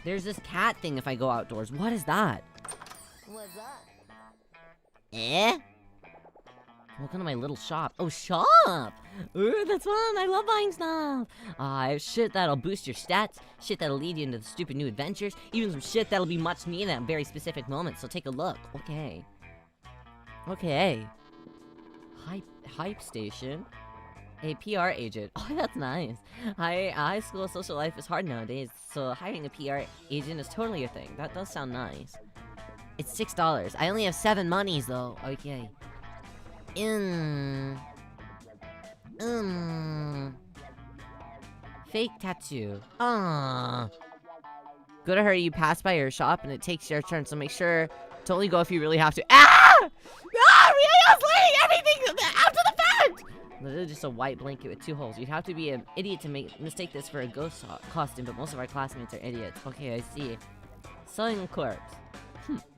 There's this cat thing if I go outdoors. What is that? What's up? Eh? Welcome to my little shop. Oh, shop! Ooh, that's fun! I love buying stuff! I have shit that'll boost your stats, shit that'll lead you into the stupid new adventures, even some shit that'll be much needed at very specific moments, so take a look. Okay. Hype station. A PR agent. Oh, that's nice. High school social life is hard nowadays, so hiring a PR agent is totally a thing. That does sound nice. It's $6. I only have 7 monies, though. Okay. Fake tattoo. Go to her, you pass by her shop and it takes your turn, so make sure to only go if you really have to. Rio's laying everything out to the fact! Literally just a white blanket with 2 holes. You'd have to be an idiot to mistake this for a ghost costume, but most of our classmates are idiots. Okay, I see. Selling a corpse.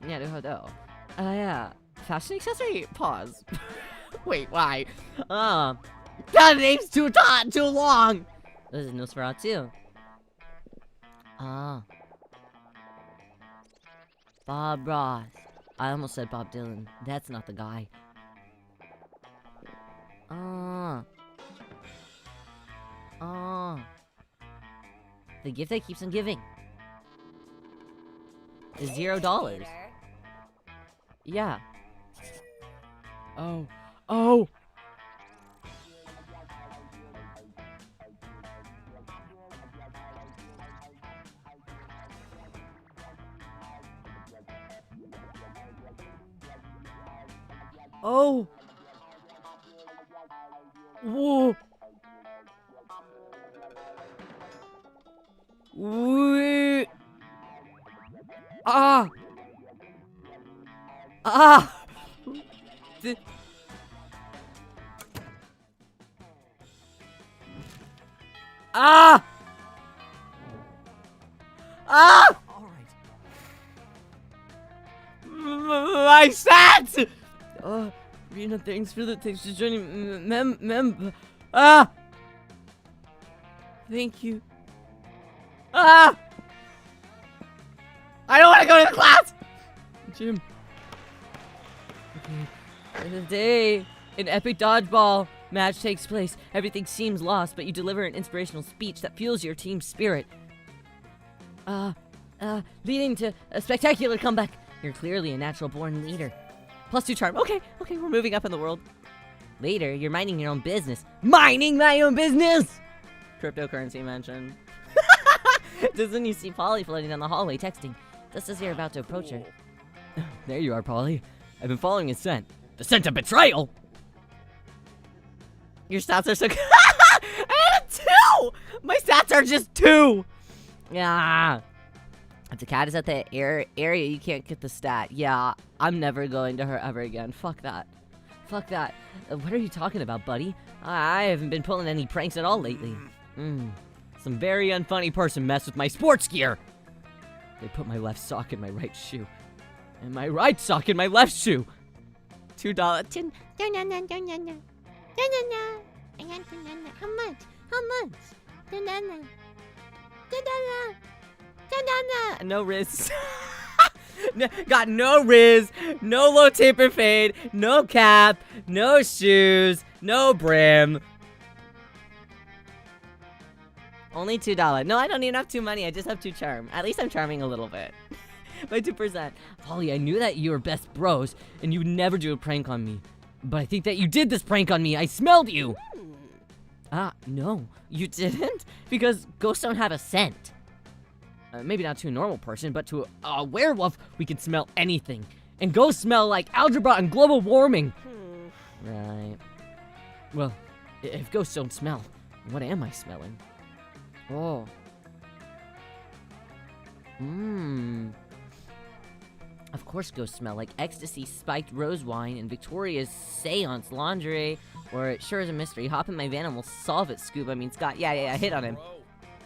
Yeah, yeah. Fashion accessory? Pause. Wait, why? That name's too long! This is Nosferatu. Bob Ross. I almost said Bob Dylan. That's not the guy. The gift that keeps on giving. Is $0. Yeah. Oh. Oh. Whoa. Wait. All right. My stats. Rena, thanks for joining. Thank you. I don't want to go to the class. Jim. Okay. The day an epic dodgeball match takes place, everything seems lost, but you deliver an inspirational speech that fuels your team's spirit. Leading to a spectacular comeback. You're clearly a natural-born leader. +2 charm. Okay, we're moving up in the world. Later, you're minding your own business. Minding my own business! Cryptocurrency mentioned. Doesn't you see Polly floating down the hallway texting, just as you're about to approach her? There you are, Polly. I've been following his scent. The scent of betrayal! Your stats are so good. I had a 2! My stats are just 2! Yeah. If the cat is at the area, you can't get the stat. Yeah, I'm never going to her ever again. Fuck that. What are you talking about, buddy? I haven't been pulling any pranks at all lately. Some very unfunny person messed with my sports gear. They put my left sock in my right shoe. And my right sock in my left shoe. $2. How much? No Riz. Got no Riz, no low taper fade, no cap, no shoes, no brim. Only $2. No, I don't even have 2 money. I just have 2 charm. At least I'm charming a little bit. By 2%. Polly, I knew that you were best bros and you would never do a prank on me. But I think that you did this prank on me. I smelled you. No, you didn't? Because ghosts don't have a scent. Maybe not to a normal person, but to a werewolf, we can smell anything. And ghosts smell like algebra and global warming. Right. Well, if ghosts don't smell, what am I smelling? Oh. Of course ghosts smell like ecstasy, spiked rose wine, and Victoria's seance lingerie. Or it sure is a mystery. Hop in my van and we'll solve it, Scoob. I mean, Scott. Yeah, hit on him.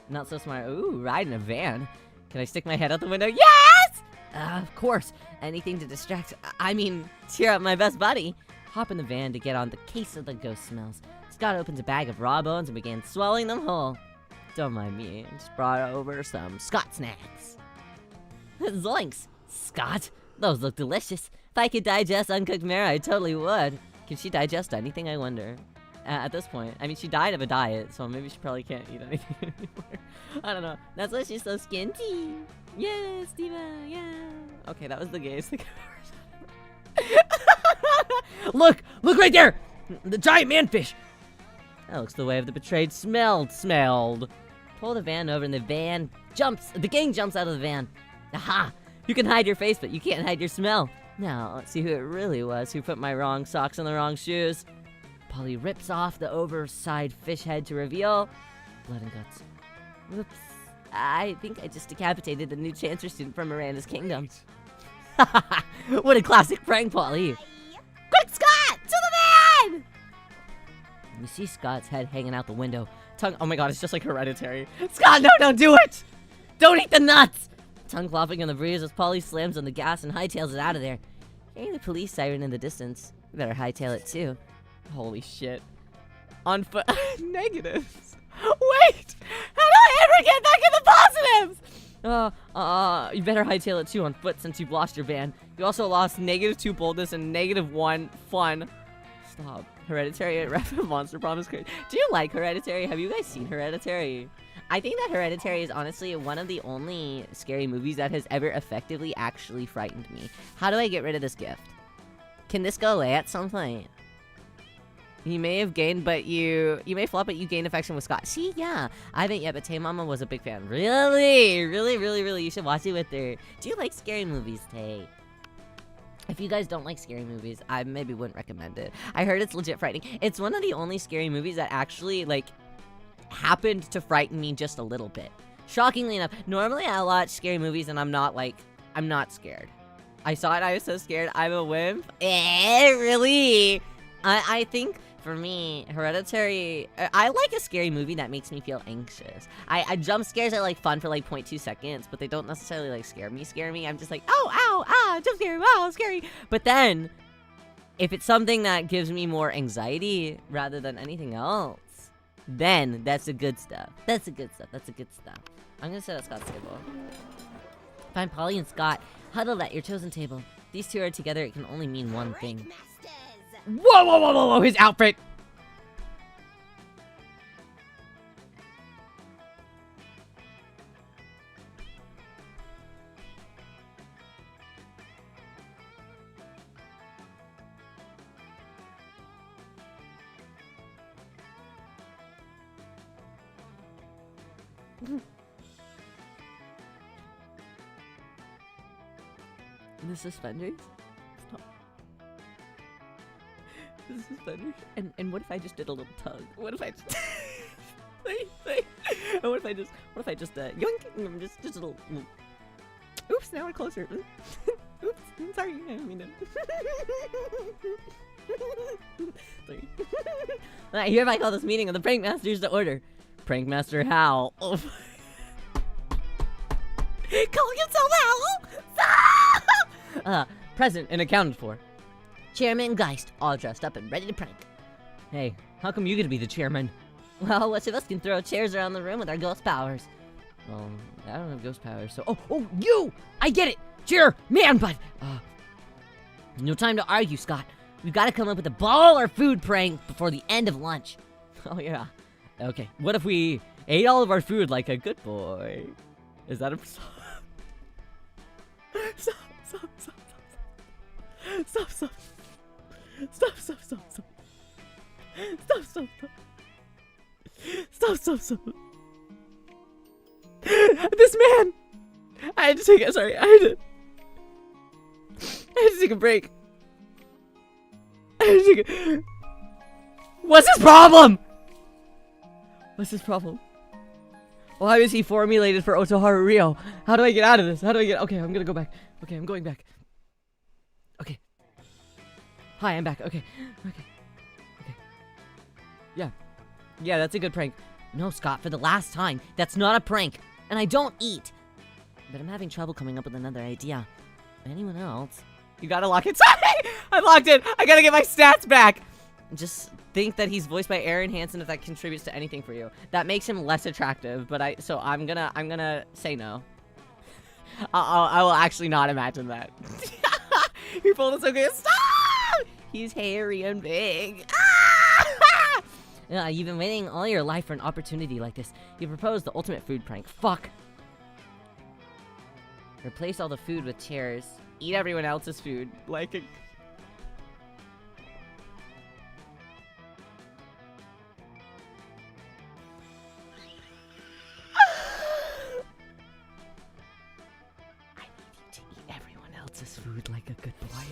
Not so smart. Ooh, ride in a van. Can I stick my head out the window? Yes! Of course. Anything to distract. I mean, cheer up my best buddy. Hop in the van to get on the case of the ghost smells. Scott opens a bag of raw bones and begins swallowing them whole. Don't mind me. Just brought over some Scott snacks. Zoinks! Scott, those look delicious. If I could digest uncooked marrow, I totally would. Can she digest anything, I wonder? At this point. I mean, she died of a diet, so maybe she probably can't eat anything anymore. I don't know. That's why she's so skinty. Yes, Diva, yeah. Okay, that was the gayest thing I've ever said. Look right there! The giant manfish! That looks the way of the betrayed smelled. Pull the van over and the gang jumps out of the van. Aha! You can hide your face, but you can't hide your smell. Now, let's see who it really was who put my wrong socks on the wrong shoes. Polly rips off the overside fish head to reveal blood and guts. Whoops. I think I just decapitated the new Chancer student from Miranda's Kingdom. What a classic prank, Polly. Quick, Scott! To the van! You see Scott's head hanging out the window. Tongue, oh my god, it's just like Hereditary. Scott, no, don't do it! Don't eat the nuts! Tongue flopping on the breeze as Polly slams on the gas and hightails it out of there. Hearing the police siren in the distance, we better hightail it too. Holy shit. On foot. Negatives. Wait! How do I ever get back in the positives? You better hightail it too on foot since you've lost your van. You also lost -2 boldness and -1 fun. Stop. Hereditary ref monster promise crazy. Do you like Hereditary? Have you guys seen Hereditary? I think that Hereditary is honestly one of the only scary movies that has ever effectively actually frightened me. How do I get rid of this gift? Can this go away at some point? You may have gained, but you may flop, but you gained affection with Scott. See, yeah. I haven't yet, but Tay Mama was a big fan. Really? Really? You should watch it with her. Do you like scary movies, Tay? If you guys don't like scary movies, I maybe wouldn't recommend it. I heard it's legit frightening. It's one of the only scary movies that actually, like, happened to frighten me just a little bit. Shockingly enough, normally I watch scary movies and I'm not scared. I saw it, I was so scared. I'm a wimp. Really? I think for me, Hereditary, I like a scary movie that makes me feel anxious. I jump scares are like fun for like 0.2 seconds, but they don't necessarily like scare me. I'm just like, oh, ow, ah, jump scare, wow, scary. But then, if it's something that gives me more anxiety rather than anything else, then that's the good stuff. That's the good stuff. I'm gonna sit at Scott's table. Find Polly and Scott huddled at your chosen table. These two are together, it can only mean one thing. Whoa, his outfit! The suspenders? Stop. The suspenders? And what if I just did a little tug? What if I just what if I just yoink, just a little oops, now we're closer. Oops, I'm sorry, I don't mean to. Sorry. I hereby call this meeting of the Prank Masters to order. Prankmaster Hal. Oh. Calling himself out! Present and accounted for. Chairman Geist, all dressed up and ready to prank. Hey, how come you get to be the chairman? Well, which of us can throw chairs around the room with our ghost powers? Well, I don't have ghost powers, so... Oh, you! I get it! Chair, man, bud! No time to argue, Scott. We've got to come up with a baller food prank before the end of lunch. Oh, yeah. Okay, what if we ate all of our food like a good boy? Is that a... Stop. Stop. This man! I had to take it, sorry, I had to take a break. What's his problem? Why was he formulated for Otoharu Riyo? How do I get out of this? Okay, I'm gonna go back. Okay, I'm going back. Okay. Hi, I'm back. Okay. Yeah, that's a good prank. No, Scott, for the last time, that's not a prank. And I don't eat. But I'm having trouble coming up with another idea. Anyone else? You gotta lock it. Sorry! I locked it! I gotta get my stats back! Just think that he's voiced by Aaron Hansen if that contributes to anything for you. That makes him less attractive, but I'm gonna say no. I will actually not imagine that. He pulled us okay. Stop! He's hairy and big. You've been waiting all your life for an opportunity like this. You proposed the ultimate food prank. Fuck. Replace all the food with chairs. Eat everyone else's food. Like a... I need you to eat everyone else's food like a good boy.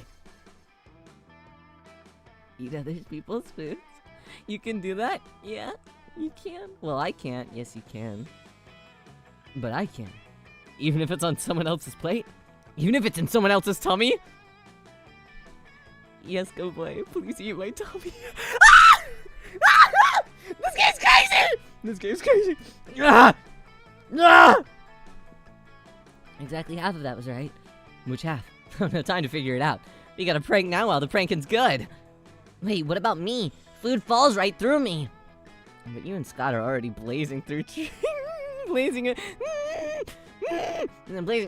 Eat other people's foods? You can do that? Yeah, you can. Well, I can't. Yes, you can. But I can. Even if it's on someone else's plate? Even if it's in someone else's tummy? Yes, go boy. Please eat my tummy. This game's crazy! Exactly half of that was right. Which half? No time to figure it out. We got a prank now while the pranking's good. Wait, what about me? Food falls right through me. But you and Scott are already blazing through... blazing a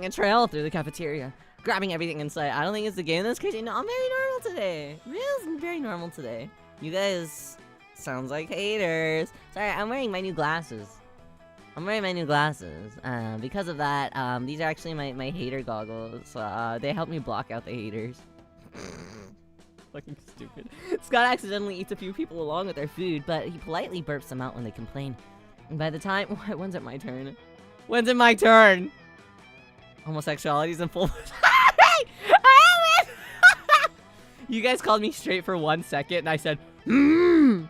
trail through the cafeteria. Grabbing everything in sight. I don't think it's the game that's crazy. No, I'm very normal today. Real very normal today. You guys... sounds like haters. Sorry, I'm wearing my new glasses. Because of that, these are actually my hater goggles. They help me block out the haters. Fucking stupid. Scott accidentally eats a few people along with their food, but he politely burps them out when they complain. And by the time... When's it my turn? Homosexuality's in full... You guys called me straight for 1 second, and I said, no!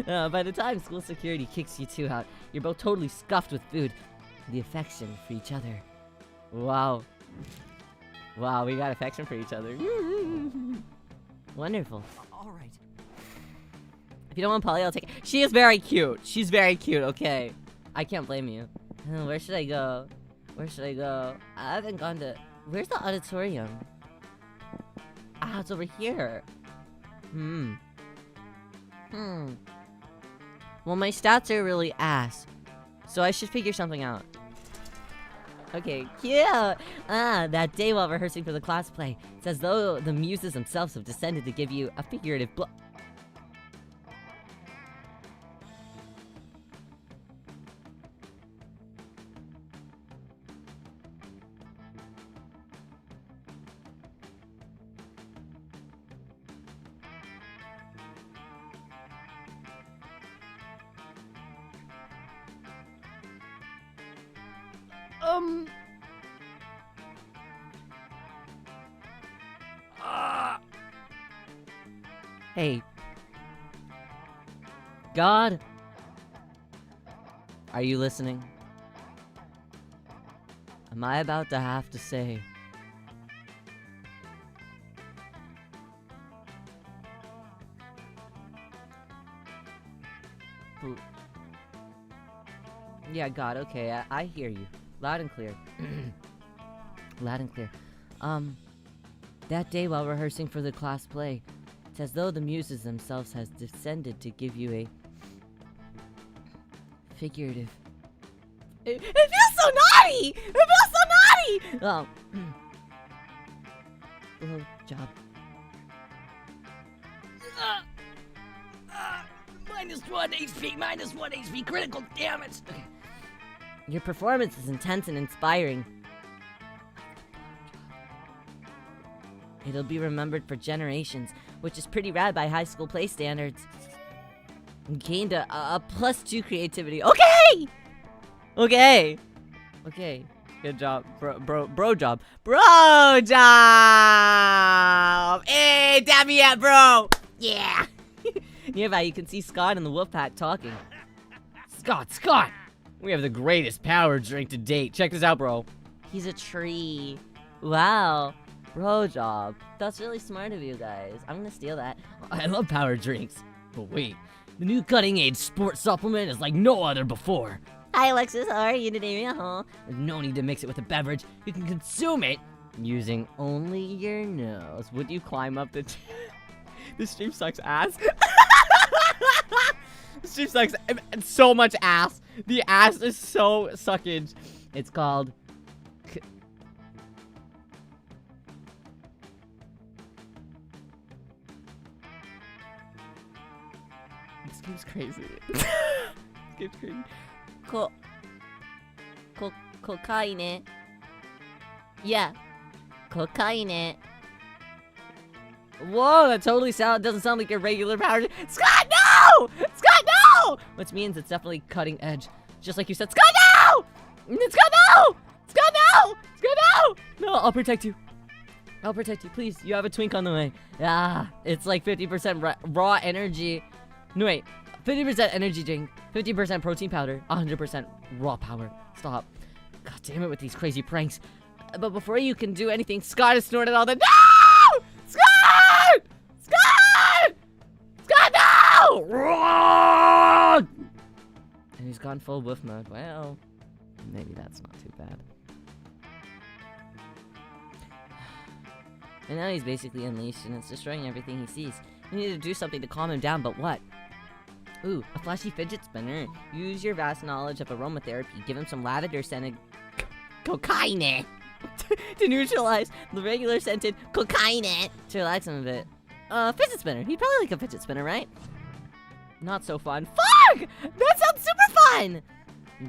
By the time school security kicks you two out, you're both totally scuffed with food. The affection for each other. Wow. Wow, we got affection for each other. Wonderful. Alright. If you don't want Polly, I'll take it. She is very cute. She's very cute, okay. I can't blame you. Where should I go? I haven't gone to... Where's the auditorium? Ah, it's over here. Well, my stats are really ass. So I should figure something out. Okay, cute! That day while rehearsing for the class play, it's as though the muses themselves have descended to give you a figurative Hey. God? Are you listening? Am I about to have to say... Yeah, God, okay, I hear you. Loud and clear. Loud and clear. That day while rehearsing for the class play, it's as though the muses themselves has descended to give you a figurative. It feels so naughty! It feels so naughty! Blow job. -1 HP, critical damage! Okay. Your performance is intense and inspiring. It'll be remembered for generations, which is pretty rad by high school play standards. Gained a +2 creativity. Okay! Okay. Okay. Good job. Bro job. Bro job! Hey, dab me up, bro! Yeah! Nearby, you can see Scott and the Wolfpack talking. Scott! We have the greatest power drink to date. Check this out, bro. He's a tree. Wow. Bro job. That's really smart of you guys. I'm gonna steal that. I love power drinks. But wait, the new cutting-edge sports supplement is like no other before. Hi, Alexis. How are you today? There's no need to mix it with a beverage. You can consume it Using only your nose. Would you climb up the... This stream sucks ass. This stream sucks so much ass. The ass is so suckage. It's called... This game's crazy. This game's crazy. Cocaine. Yeah. Cocaine. Whoa, that totally doesn't sound like your regular power. Scott, no! Scott, no! Which means it's definitely cutting edge. Just like you said, Scott, no! Scott, no! Scott, no! Scott, no! No, I'll protect you. I'll protect you, please. You have a twink on the way. Ah, it's like 50% raw energy. No, wait. 50% energy drink, 50% protein powder, 100% raw power. Stop. God damn it with these crazy pranks. But before you can do anything, Scott has snorted all the— No! Scott! Scott! Scott, no! And he's gone full wolf mode. Well, maybe that's not too bad. And now he's basically unleashed and it's destroying everything he sees. You need to do something to calm him down, but what? Ooh, a flashy fidget spinner. Use your vast knowledge of aromatherapy. Give him some lavender scented cocaine to neutralize the regular scented cocaine to relax him a bit. Fidget spinner. He'd probably like a fidget spinner, right? Not so fun. Fuck! That sounds super fun!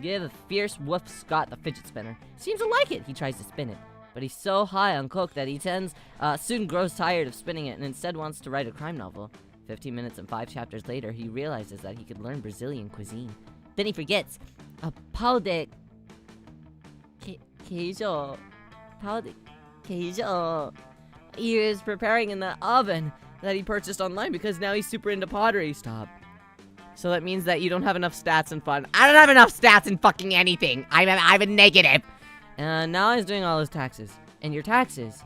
Give a fierce woof Scott the fidget spinner. Seems to like it. He tries to spin it. But he's so high on coke that he soon grows tired of spinning it and instead wants to write a crime novel. 15 minutes and 5 chapters later, he realizes that he could learn Brazilian cuisine. Then he forgets. Pau de... Queijo. Pau de... Queijo. He is preparing in the oven that he purchased online because now he's super into pottery. Stop. So that means that you don't have enough stats in fun. I don't have enough stats in fucking anything. I'm a negative. And now he's doing all his taxes. And your taxes.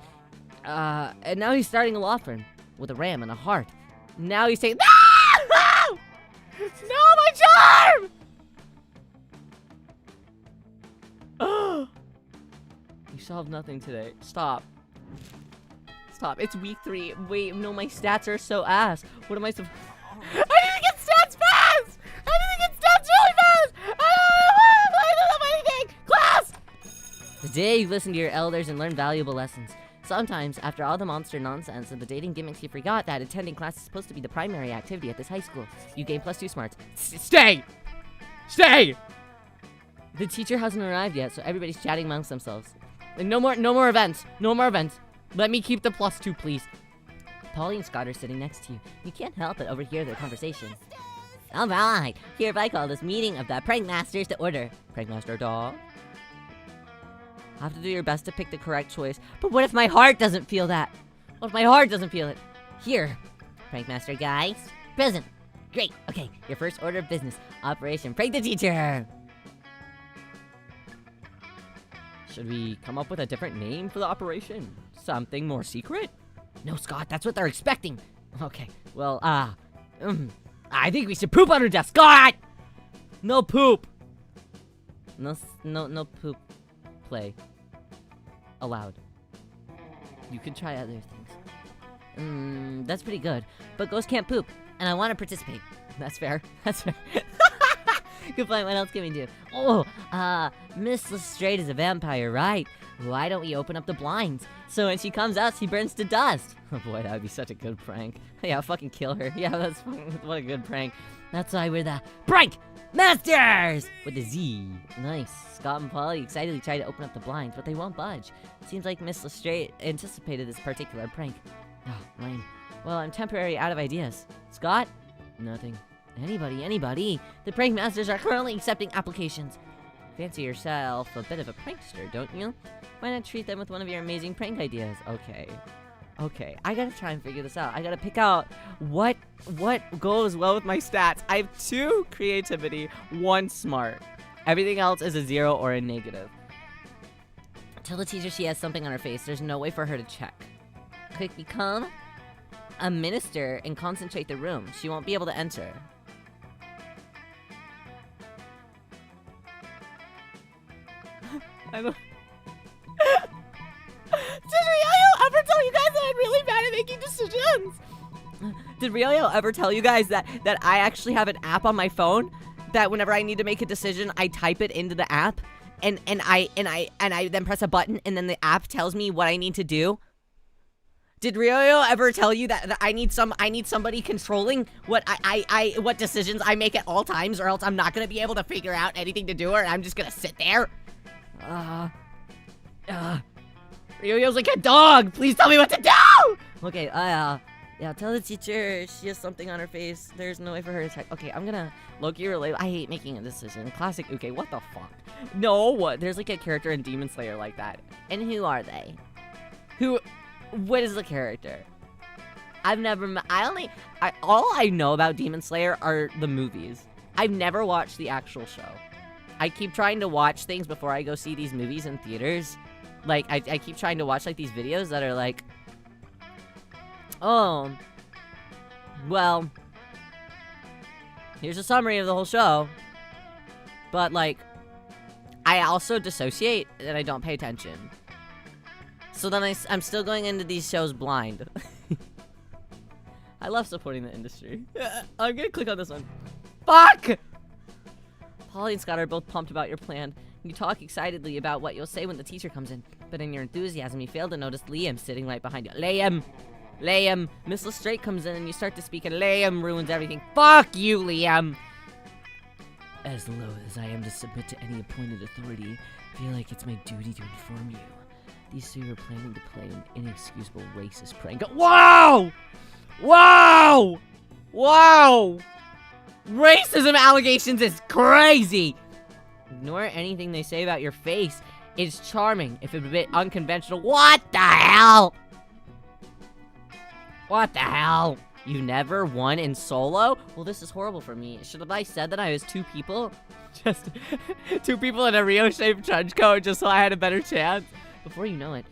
And now he's starting a law firm with a ram and a heart. Now he's saying, no! No, my charm! Oh, you solved nothing today. Stop. Stop. It's week 3. Wait, no, my stats are so ass. What am I supposed? I need to get stats fast! I need to get stats really fast! I don't know anything! Class! Today you listen to your elders and learn valuable lessons. Sometimes, after all the monster nonsense and the dating gimmicks, you forgot that attending class is supposed to be the primary activity at this high school. You gain +2 smarts. Stay! Stay! The teacher hasn't arrived yet, so everybody's chatting amongst themselves. Like, no more events. No more events. Let me keep the +2, please. Polly and Scott are sitting next to you. You can't help but overhear their conversation. Alright, hereby call this meeting of the Prank Masters to order. Prank Master dog. Have to do your best to pick the correct choice. But what if my heart doesn't feel that? What if my heart doesn't feel it? Here. Prankmaster guys. Present. Great. Okay, your first order of business. Operation Prank the Teacher. Should we come up with a different name for the operation? Something more secret? No, Scott, that's what they're expecting. Okay, well, I think we should poop on her desk. Scott! No poop. No poop play allowed. You can try other things. That's pretty good. But ghosts can't poop, and I want to participate. That's fair. That's fair. Good point. What else can we do? Oh, Miss Lestrade is a vampire, right? Why don't we open up the blinds? So when she comes out, she burns to dust. Oh boy, that would be such a good prank. Yeah, I'll fucking kill her. Yeah, that's fucking, what a good prank. That's why we're the prank masters! With a Z. Nice. Scott and Polly excitedly try to open up the blinds, but they won't budge. Seems like Miss Lestrade anticipated this particular prank. Oh, lame. Well, I'm temporarily out of ideas. Scott? Nothing. Anybody. The prank masters are currently accepting applications. Fancy yourself a bit of a prankster, don't you? Why not treat them with one of your amazing prank ideas? Okay, I gotta try and figure this out. I gotta pick out what goes well with my stats. I have 2 creativity, 1 smart. Everything else is a 0 or a negative. Tell the teacher she has something on her face. There's no way for her to check. Quick, become a minister and concentrate the room. She won't be able to enter. I don't... Did Ryo ever tell you guys that I'm really bad at making decisions? Did Ryo ever tell you guys that I actually have an app on my phone that whenever I need to make a decision, I type it into the app and I then press a button and then the app tells me what I need to do? Did Ryo ever tell you that I need somebody controlling what what decisions I make at all times, or else I'm not gonna be able to figure out anything to do, or I'm just gonna sit there? Ryo's like a dog. Please tell me what to do. Okay, yeah, tell the teacher she has something on her face. There's no way for her to check. Okay, I'm gonna Loki relate. I hate making a decision. Classic Uke. What the fuck? No, what? There's like a character in Demon Slayer like that. And who are they? What is the character? I've never met. All I know about Demon Slayer are the movies. I've never watched the actual show. I keep trying to watch things before I go see these movies in theaters. Like, I keep trying to watch, like, these videos that are like, oh, well, here's a summary of the whole show. But, like, I also dissociate and I don't pay attention. So then I'm still going into these shows blind. I love supporting the industry. I'm gonna click on this one. Fuck! Polly and Scott are both pumped about your plan. You talk excitedly about what you'll say when the teacher comes in, but in your enthusiasm, you fail to notice Liam sitting right behind you. Liam! Miss Lestrade comes in and you start to speak, and Liam ruins everything. Fuck you, Liam! As loath as I am to submit to any appointed authority, I feel like it's my duty to inform you. These 2 are planning to play an inexcusable racist prank. Whoa! Whoa! Whoa! Racism allegations is crazy! Ignore anything they say about your face. It's charming, if a bit unconventional. What the hell? What the hell? You never won in solo? Well, this is horrible for me. Should have I said that I was 2 people? Just 2 people in a Rio-shaped trench coat just so I had a better chance? Before you know it,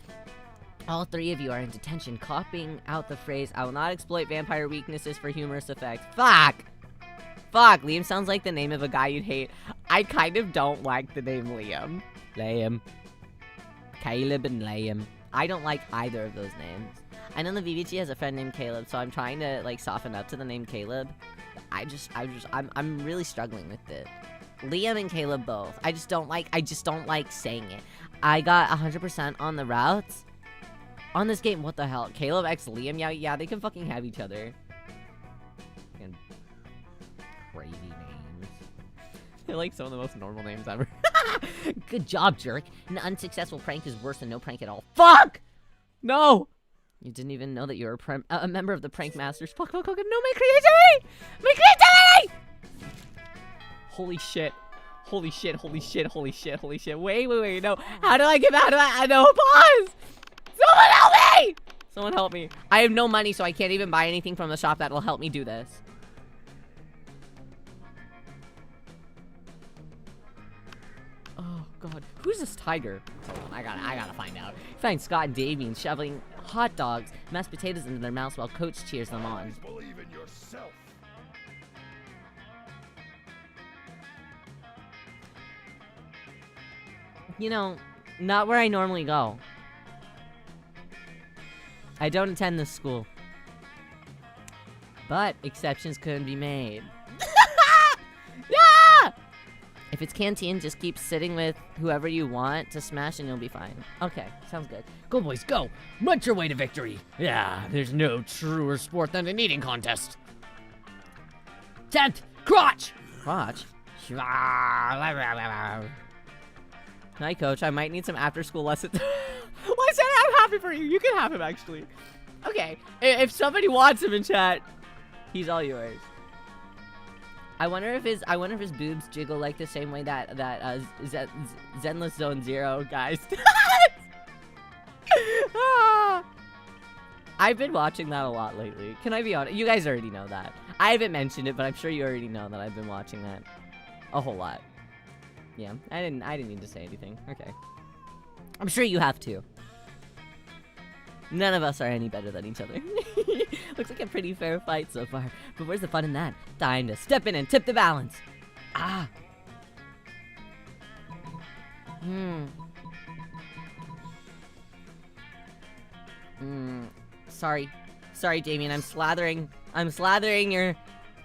all 3 of you are in detention, copying out the phrase, I will not exploit vampire weaknesses for humorous effect. Fuck! Liam sounds like the name of a guy you'd hate. I kind of don't like the name Liam. Caleb and Liam. I don't like either of those names. I know the VVG has a friend named Caleb, so I'm trying to, like, soften up to the name Caleb. I'm really struggling with it. Liam and Caleb both. I just don't like saying it. I got 100% on the routes. On this game, what the hell? Caleb x Liam? Yeah, they can fucking have each other. Fucking crazy names. They're like some of the most normal names ever. Good job, jerk. An unsuccessful prank is worse than no prank at all. Fuck! No! You didn't even know that you were a member of the Prank Masters. Fuck, no, my creativity! My creativity! Holy shit. Wait, no. How do I get out of that? No, pause! Someone help me! Someone help me. I have no money, so I can't even buy anything from the shop that will help me do this. Oh, God. Who's this tiger? Hold on, I gotta find out. Find Scott and Damien shoveling hot dogs, mashed potatoes into their mouths while Coach cheers them on. Believe in yourself. you know, not where I normally go. I don't attend this school. But exceptions couldn't be made. Yeah! If it's canteen, just keep sitting with whoever you want to smash and you'll be fine. Okay, sounds good. Go, boys, go. Munch your way to victory. Yeah, there's no truer sport than an eating contest. 10th, crotch. Crotch? Hi, Coach. I might need some after-school lessons. Well, I said I'm happy for you. You can have him, actually. Okay, if somebody wants him in chat, he's all yours. I wonder if his boobs jiggle like the same way that Zenless Zone Zero guys. I've been watching that a lot lately. Can I be honest? You guys already know that. I haven't mentioned it, but I'm sure you already know that I've been watching that a whole lot. Yeah, I didn't need to say anything. Okay. I'm sure you have too. None of us are any better than each other. Looks like a pretty fair fight so far. But where's the fun in that? Time to step in and tip the balance. Ah. Sorry, Damien. I'm slathering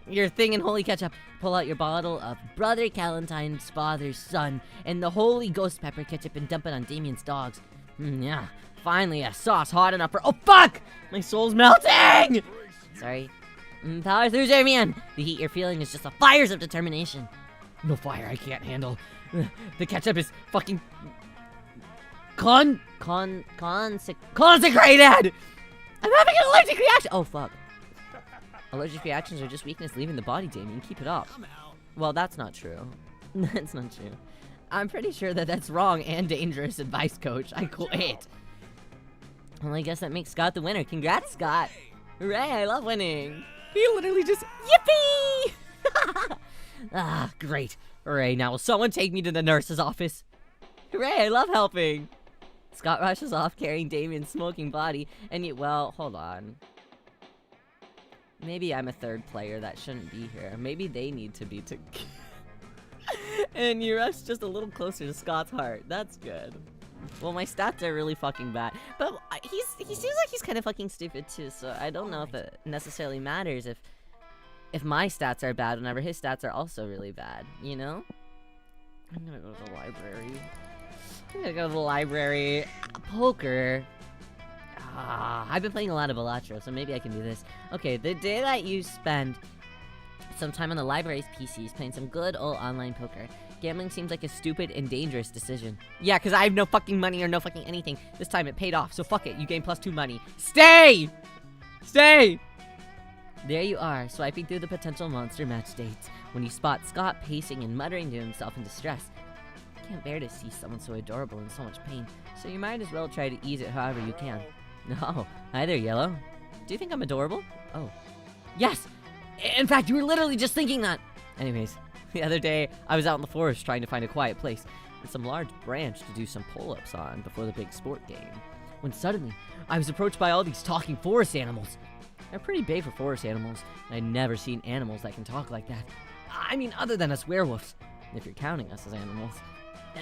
your thing in holy ketchup. Pull out your bottle of Brother Calentine's father's son and the holy ghost pepper ketchup and dump it on Damien's dogs. Yeah. Finally, a sauce hot enough for— oh, fuck! My soul's melting! Sorry. Power through, Damien! The heat you're feeling is just the fires of determination. No fire I can't handle. The ketchup is fucking... consecrated! I'm having an allergic reaction! Oh, fuck. Allergic reactions are just weakness leaving the body, Damien. Keep it up. Well, that's not true. That's not true. I'm pretty sure that that's wrong and dangerous advice, Coach. I quit. Well, I guess that makes Scott the winner. Congrats, Scott. Hooray, I love winning. He literally just... Yippee! Ah, great. Hooray, now will someone take me to the nurse's office? Hooray, I love helping. Scott rushes off carrying Damien's smoking body, and you— well, hold on. Maybe I'm a third player that shouldn't be here. Maybe they need to be together. And you rush just a little closer to Scott's heart. That's good. Well, my stats are really fucking bad. But he seems like he's kind of fucking stupid too, so I don't know if it necessarily matters if my stats are bad whenever his stats are also really bad, you know? I'm gonna go to the library. Poker. I've been playing a lot of Balatro, so maybe I can do this. Okay, the day that you spend some time on the library's PCs playing some good old online poker. Gambling seems like a stupid and dangerous decision. Yeah, because I have no fucking money or no fucking anything. This time it paid off, so fuck it. You gain +2 money. Stay! Stay! There you are, swiping through the potential monster match dates, when you spot Scott pacing and muttering to himself in distress. You can't bear to see someone so adorable in so much pain, so you might as well try to ease it however you can. No. Hi there, Yellow. Do you think I'm adorable? Oh. Yes! In fact, you were literally just thinking that! Anyways, the other day, I was out in the forest trying to find a quiet place with some large branch to do some pull-ups on before the big sport game, when suddenly, I was approached by all these talking forest animals. They're pretty big for forest animals, and I'd never seen animals that can talk like that. I mean, other than us werewolves, if you're counting us as animals.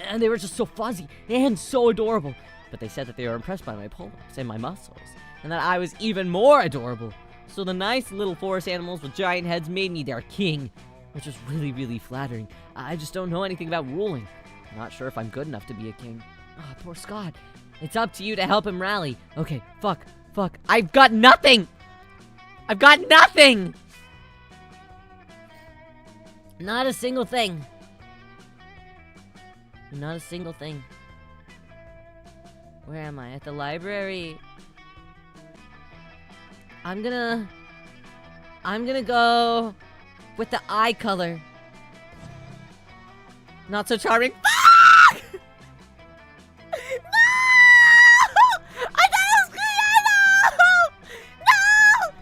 And they were just so fuzzy and so adorable. But they said that they were impressed by my pull-ups and my muscles, and that I was even more adorable. So the nice little forest animals with giant heads made me their king, which was really, really flattering. I just don't know anything about ruling. Not sure if I'm good enough to be a king. Oh, poor Scott. It's up to you to help him rally. Okay, fuck. I've got nothing! Not a single thing. Where am I? At the library. I'm gonna go with the eye color. Not so charming. Fuck! No! I thought it was green.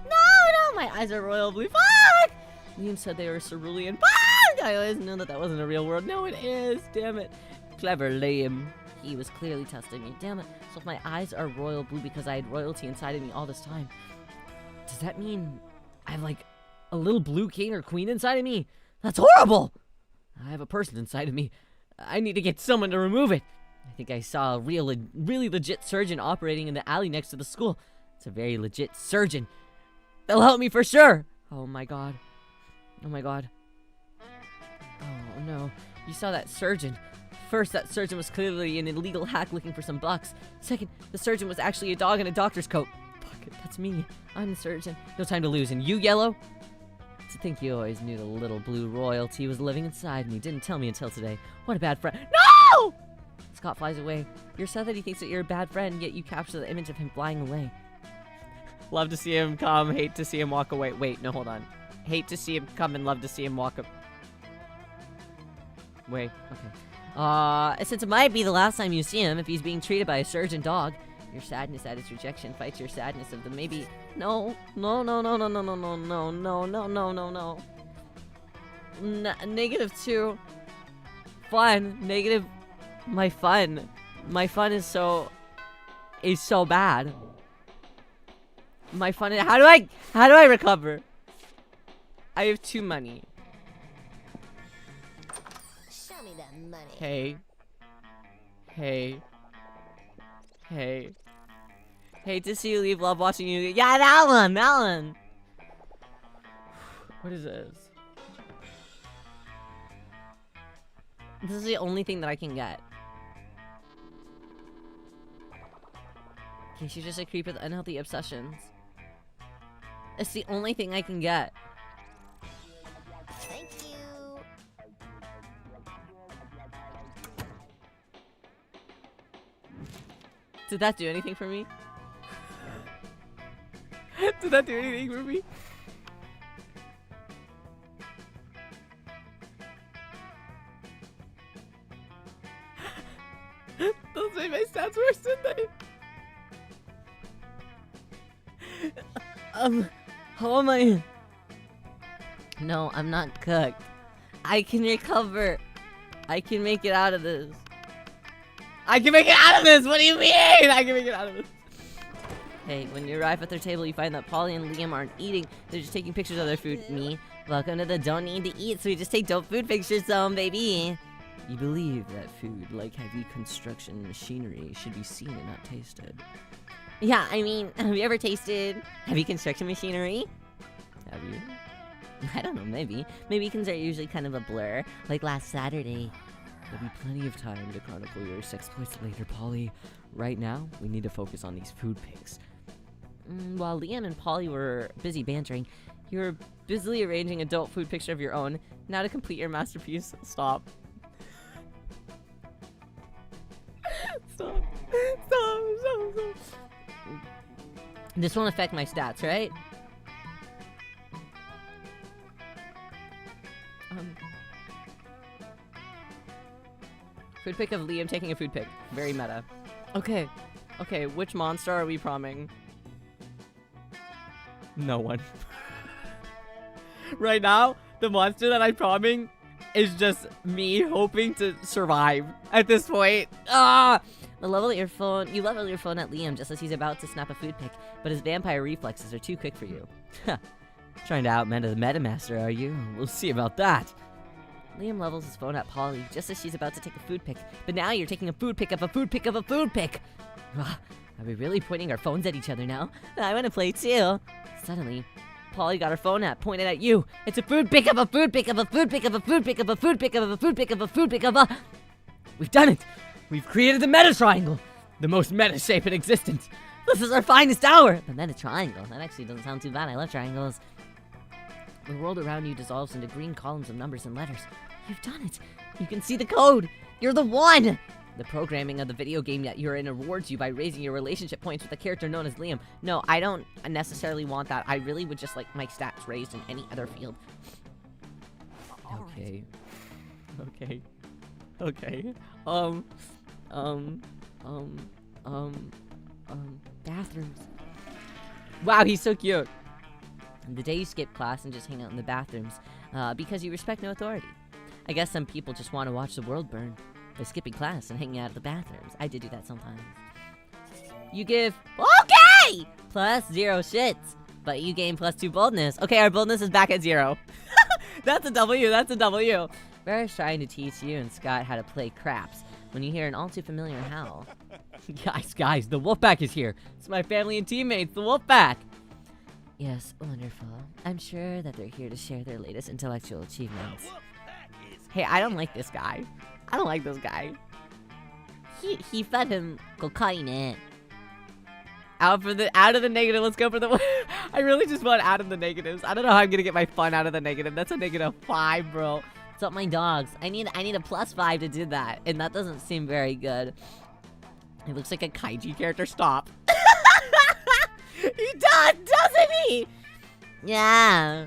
No! My eyes are royal blue. Fuck! Liam said they were cerulean. Fuck! I always knew that wasn't a real word. No, it is. Damn it. Clever Liam. He was clearly testing me. Damn it. So if my eyes are royal blue because I had royalty inside of me all this time, does that mean I have, like, a little blue king or queen inside of me? That's horrible! I have a person inside of me. I need to get someone to remove it. I think I saw a really legit surgeon operating in the alley next to the school. It's a very legit surgeon. They'll help me for sure. Oh my god. Oh my god. Oh no. You saw that surgeon. First, that surgeon was clearly an illegal hack looking for some bucks. Second, the surgeon was actually a dog in a doctor's coat. Fuck it, that's me. I'm the surgeon. No time to lose. And you, Yellow? To think you always knew the little blue royalty was living inside me. Didn't tell me until today. What a bad friend. No! Scott flies away. You're sad that he thinks that you're a bad friend, yet you capture the image of him flying away. Love to see him come, hate to see him walk away. Wait, no, hold on. Hate to see him come and love to see him walk up. Wait, okay. Since it might be the last time you see him if he's being treated by a surgeon dog, your sadness at his rejection fights your sadness of the maybe. No. -2. Fun. Negative. My fun. My fun is so bad. My fun is, how do I recover? I have 2 money. Show me that money. Hey. Hate to see you leave, love watching you. Yeah, that one. What is this? This is the only thing that I can get. Okay, she's just a creep with unhealthy obsessions. It's the only thing I can get. Thank you. Did that do anything for me? Did that do anything for me? Those made my stats worse, didn't they? How am I? No, I'm not cooked. I can recover. I can make it out of this. What do you mean? I can make it out of this. Hey, when you arrive at their table, you find that Polly and Liam aren't eating. They're just taking pictures of their food. Me, welcome to the don't need to eat, so we just take dope food pictures zone, baby. You believe that food, like heavy construction machinery, should be seen and not tasted. Yeah, I mean, have you ever tasted heavy construction machinery? Have you? I don't know, maybe. Maybe weekends are usually kind of a blur, like last Saturday. There'll be plenty of time to chronicle your exploits later, Polly. Right now, we need to focus on these food pics. While Liam and Polly were busy bantering, you were busily arranging adult food picture of your own. Now to complete your masterpiece, stop. Stop. This won't affect my stats, right? Food pic of Liam taking a food pic. Very meta. Okay, which monster are we promming? No one. Right now, the monster that I'm promming is just me hoping to survive at this point. You level your phone at Liam just as he's about to snap a food pic, but his vampire reflexes are too quick for you. Trying to outmeta the metamaster, are you? We'll see about that. Liam levels his phone at Polly just as she's about to take a food pic, but now you're taking a food pic of a food pic of a food pic. Are we really pointing our phones at each other now? I want to play too. Suddenly, Polly got her phone app pointed at you. It's a food pic of a food pic of a food pic of a food pic of a food pic of a food pic of a food pic of a. We've done it. We've created the meta triangle, the most meta shape in existence. This is our finest hour. The meta triangle. That actually doesn't sound too bad. I love triangles. The world around you dissolves into green columns of numbers and letters. You've done it. You can see the code. You're the one. The programming of the video game that you're in rewards you by raising your relationship points with a character known as Liam. No, I don't necessarily want that. I really would just like my stats raised in any other field. Okay. Bathrooms. Wow, he's so cute. The day you skip class and just hang out in the bathrooms, because you respect no authority. I guess some people just want to watch the world burn by skipping class and hanging out at the bathrooms. I did do that sometimes. You give, okay, plus 0 shits, but you gain plus 2 boldness. Okay, our boldness is back at 0. That's a W. Bear's trying to teach you and Scott how to play craps when you hear an all too familiar howl. Guys, the Wolfpack is here. It's my family and teammates, the Wolfpack. Yes, wonderful. I'm sure that they're here to share their latest intellectual achievements. Hey, I don't like this guy. I don't like this guy. He fed him cocaine. Out of the negative. Let's go for the. I really just want out of the negatives. I don't know how I'm gonna get my fun out of the negative. That's a -5, bro. What's up, my dogs? I need a +5 to do that, and that doesn't seem very good. It looks like a kaiji character. Stop. He does, doesn't he? Yeah.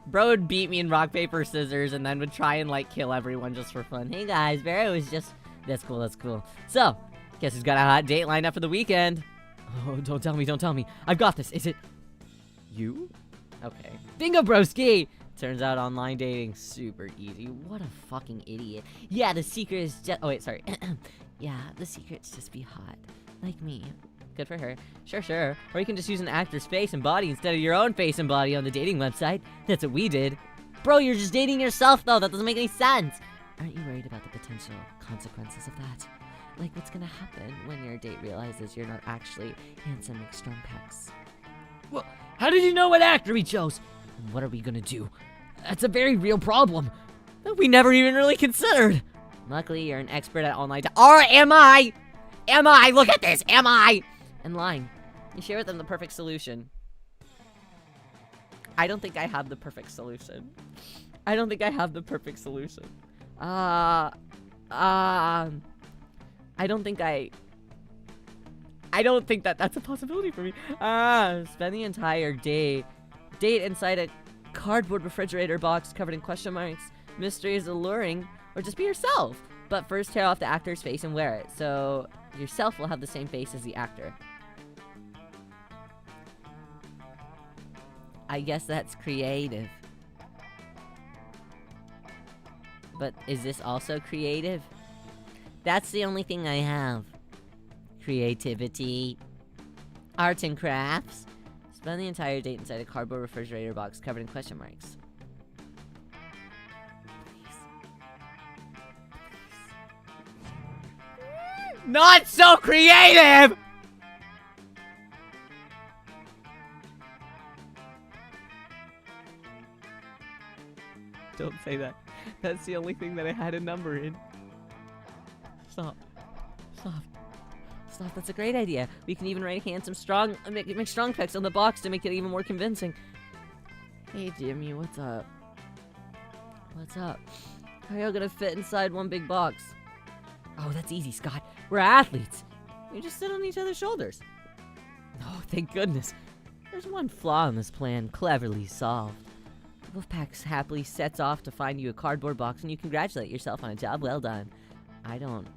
Bro would beat me in rock, paper, scissors, and then would try and, like, kill everyone just for fun. Hey, guys, Barry was just... That's cool. So, guess who's got a hot date lined up for the weekend? Oh, don't tell me. I've got this. Is it... you? Okay. Bingo, broski! Turns out online dating super easy. What a fucking idiot. Yeah, the secret is just... Oh, wait, sorry. Yeah, the secret's just be hot. Like me. Good for her. Sure. Or you can just use an actor's face and body instead of your own face and body on the dating website. That's what we did. Bro, you're just dating yourself, though. That doesn't make any sense. Aren't you worried about the potential consequences of that? Like, what's gonna happen when your date realizes you're not actually handsome McStrong pecs? Well, how did you know what actor we chose? What are we gonna do? That's a very real problem that we never even really considered. Luckily, you're an expert at online Or am I? Look at this. Am I? And lying. You share with them the perfect solution. I don't think I have the perfect solution. I don't think that that's a possibility for me. Spend the entire date inside a cardboard refrigerator box covered in question marks. Mystery is alluring, or just be yourself. But first tear off the actor's face and wear it, so yourself will have the same face as the actor. I guess that's creative. But is this also creative? That's the only thing I have. Creativity. Arts and crafts. Spend the entire date inside a cardboard refrigerator box covered in question marks. Not so creative! Don't say that. That's the only thing that I had a number in. Stop. That's a great idea. We can even write handsome, strong, make strong pecs on the box to make it even more convincing. Hey, Jimmy, what's up? How are y'all gonna fit inside one big box? Oh, that's easy, Scott. We're athletes. We just sit on each other's shoulders. Oh, thank goodness. There's one flaw in this plan, cleverly solved. Wolfpack happily sets off to find you a cardboard box and you congratulate yourself on a job well done. I don't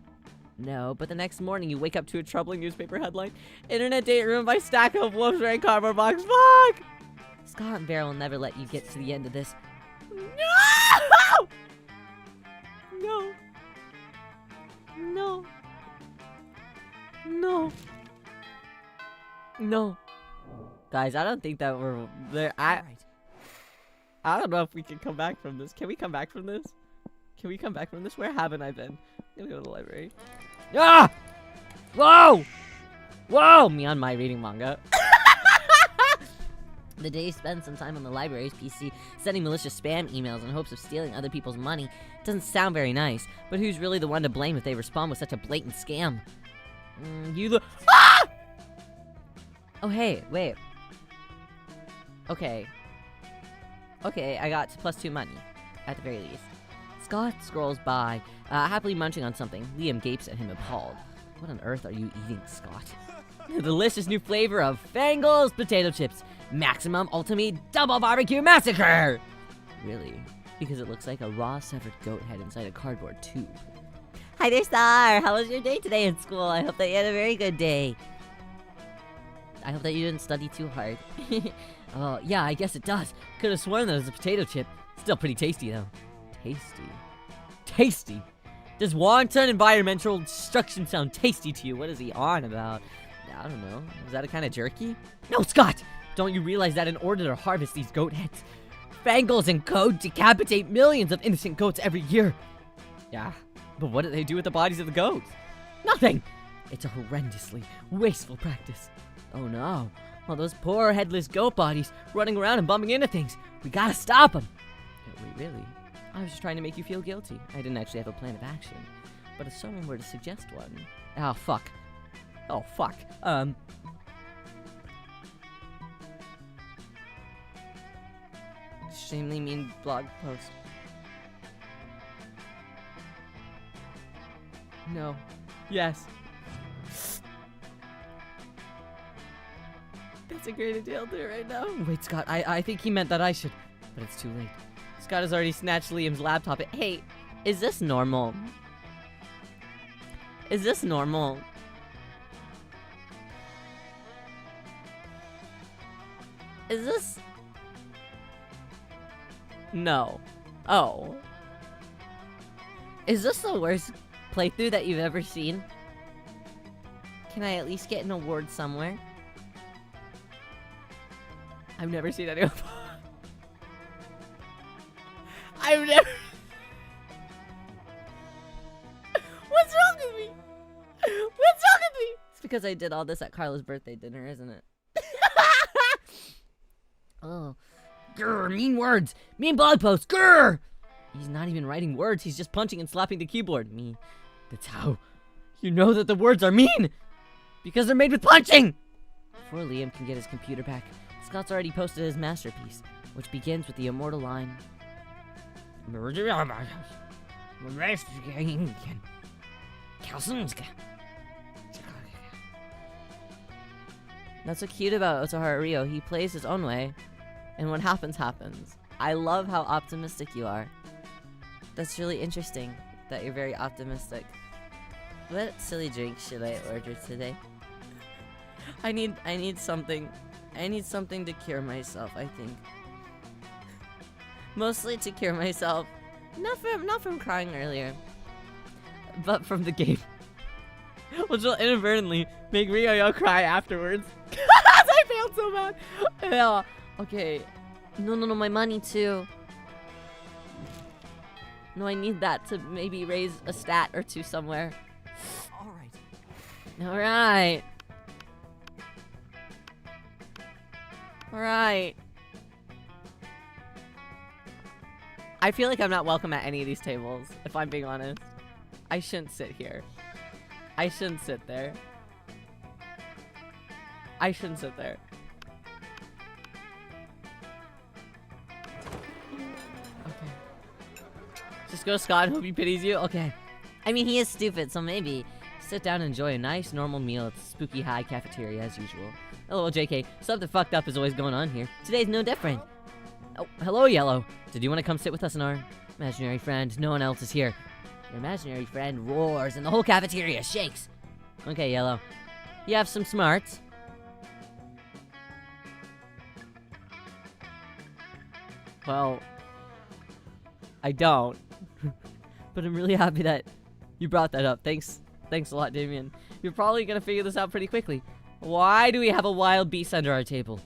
know, but the next morning you wake up to a troubling newspaper headline. Internet date ruined by stack of wolves wearing cardboard box. Fuck! Scott and Bear will never let you get to the end of this. No. Guys, I don't think that we're there. I don't know if we can come back from this. Can we come back from this? Where haven't I been? I'm gonna go to the library. Ah! Whoa! Me on my reading manga. The day spent some time on the library's PC, sending malicious spam emails in hopes of stealing other people's money. Doesn't sound very nice, but who's really the one to blame if they respond with such a blatant scam? Ah! Oh, hey, wait. Okay, I got +2 money, at the very least. Scott scrolls by, happily munching on something. Liam gapes at him appalled. What on earth are you eating, Scott? The delicious new flavor of Fangles potato chips. Maximum Ultimate Double Barbecue Massacre! Really? Because it looks like a raw severed goat head inside a cardboard tube. Hi there, Star! How was your day today in school? I hope that you had a very good day. I hope that you didn't study too hard. Oh, yeah, I guess it does. Could have sworn that it was a potato chip. Still pretty tasty, though. Tasty? Does wonton environmental destruction sound tasty to you? What is he on about? I don't know. Is that a kind of jerky? No, Scott! Don't you realize that in order to harvest these goat heads, Fangles and Code decapitate millions of innocent goats every year. Yeah, but what do they do with the bodies of the goats? Nothing! It's a horrendously wasteful practice. Oh no, all those poor headless goat bodies running around and bumping into things. We gotta stop them. Wait, really? I was just trying to make you feel guilty. I didn't actually have a plan of action. But if someone were to suggest one... Oh, fuck. Oh, fuck. Extremely mean blog post. No. Yes. That's a great idea. I'll do it right now. Wait, Scott, I think he meant that I should. But it's too late. Scott has already snatched Liam's laptop. Hey, is this normal? Is this normal? Is this... No. Oh. Is this the worst playthrough that you've ever seen? Can I at least get an award somewhere? I've never seen anyone... I've never... What's wrong with me? What's wrong with me? It's because I did all this at Carla's birthday dinner, isn't it? Oh. Grr, mean words. Mean blog posts. Grr! He's not even writing words. He's just punching and slapping the keyboard. Me. That's how. You know that the words are mean. Because they're made with punching. Before Liam can get his computer back, Scott's already posted his masterpiece, which begins with the immortal line. That's so cute about Otoharu Riyo. He plays his own way, and what happens, happens. I love how optimistic you are. That's really interesting that you're very optimistic. What silly drink should I order today? I need something. I need something to cure myself, I think. Mostly to cure myself. Not from crying earlier, but from the game. Which will inadvertently make Riyo cry afterwards. I failed so bad. Yeah. Okay. No, my money too. No, I need that to maybe raise a stat or two somewhere. Alright. Alright. I feel like I'm not welcome at any of these tables, if I'm being honest. I shouldn't sit here. I shouldn't sit there. I shouldn't sit there. Okay. Just go to Scott and hope he pities you? Okay. I mean, he is stupid, so maybe. Sit down and enjoy a nice, normal meal at the Spooky High cafeteria as usual. LOL, JK. Something fucked up is always going on here. Today's no different. Oh, hello, Yellow. Did you want to come sit with us in our imaginary friend? No one else is here. Your imaginary friend roars and the whole cafeteria shakes. Okay, Yellow. You have some smarts. Well, I don't. But I'm really happy that you brought that up. Thanks a lot, Damien. You're probably gonna figure this out pretty quickly. Why do we have a wild beast under our table?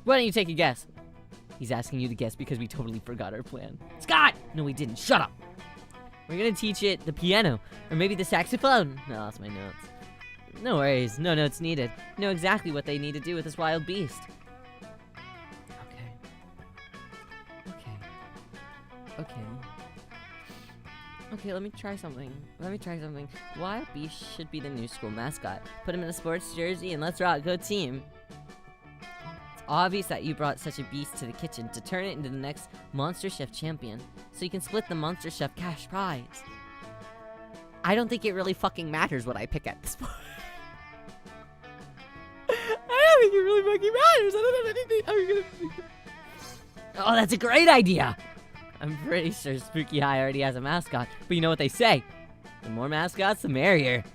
Why don't you take a guess? He's asking you to guess because we totally forgot our plan. Scott! No, we didn't. Shut up! We're gonna teach it the piano, or maybe the saxophone. No, that's my notes. No worries. No notes needed. Know exactly what they need to do with this wild beast. Okay, let me try something. Wild Beast should be the new school mascot. Put him in a sports jersey and let's rock. Go team. It's obvious that you brought such a beast to the kitchen to turn it into the next Monster Chef champion, so you can split the Monster Chef cash prize. I don't think it really fucking matters what I pick at this point. I don't think it really fucking matters. I don't have anything. Oh, that's a great idea. I'm pretty sure Spooky High already has a mascot, but you know what they say. The more mascots, the merrier.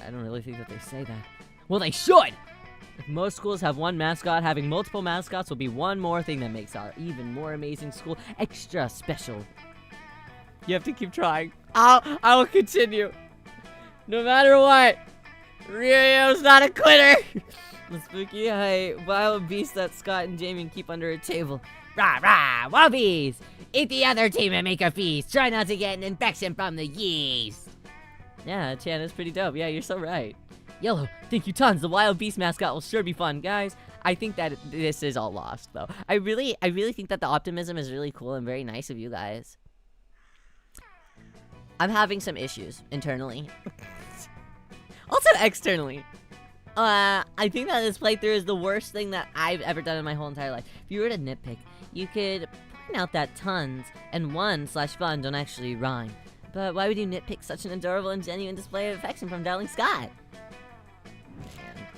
I don't really think that they say that. Well, they should! If most schools have one mascot, having multiple mascots will be one more thing that makes our even more amazing school extra special. You have to keep trying. I will continue. No matter what. Ryo's not a quitter. The spooky wild beast that Scott and Jamie keep under a table. Rah rah, wobbies! Eat the other team and make a feast. Try not to get an infection from the yeast. Yeah, Chan is pretty dope. Yeah, you're so right. Yellow, thank you tons. The wild beast mascot will sure be fun, guys. I think that this is all lost, though. I really think that the optimism is really cool and very nice of you guys. I'm having some issues internally. Also externally. I think that this playthrough is the worst thing that I've ever done in my whole entire life. If you were to nitpick, you could point out that tons and one/fun don't actually rhyme. But why would you nitpick such an adorable and genuine display of affection from Darling Scott? Man.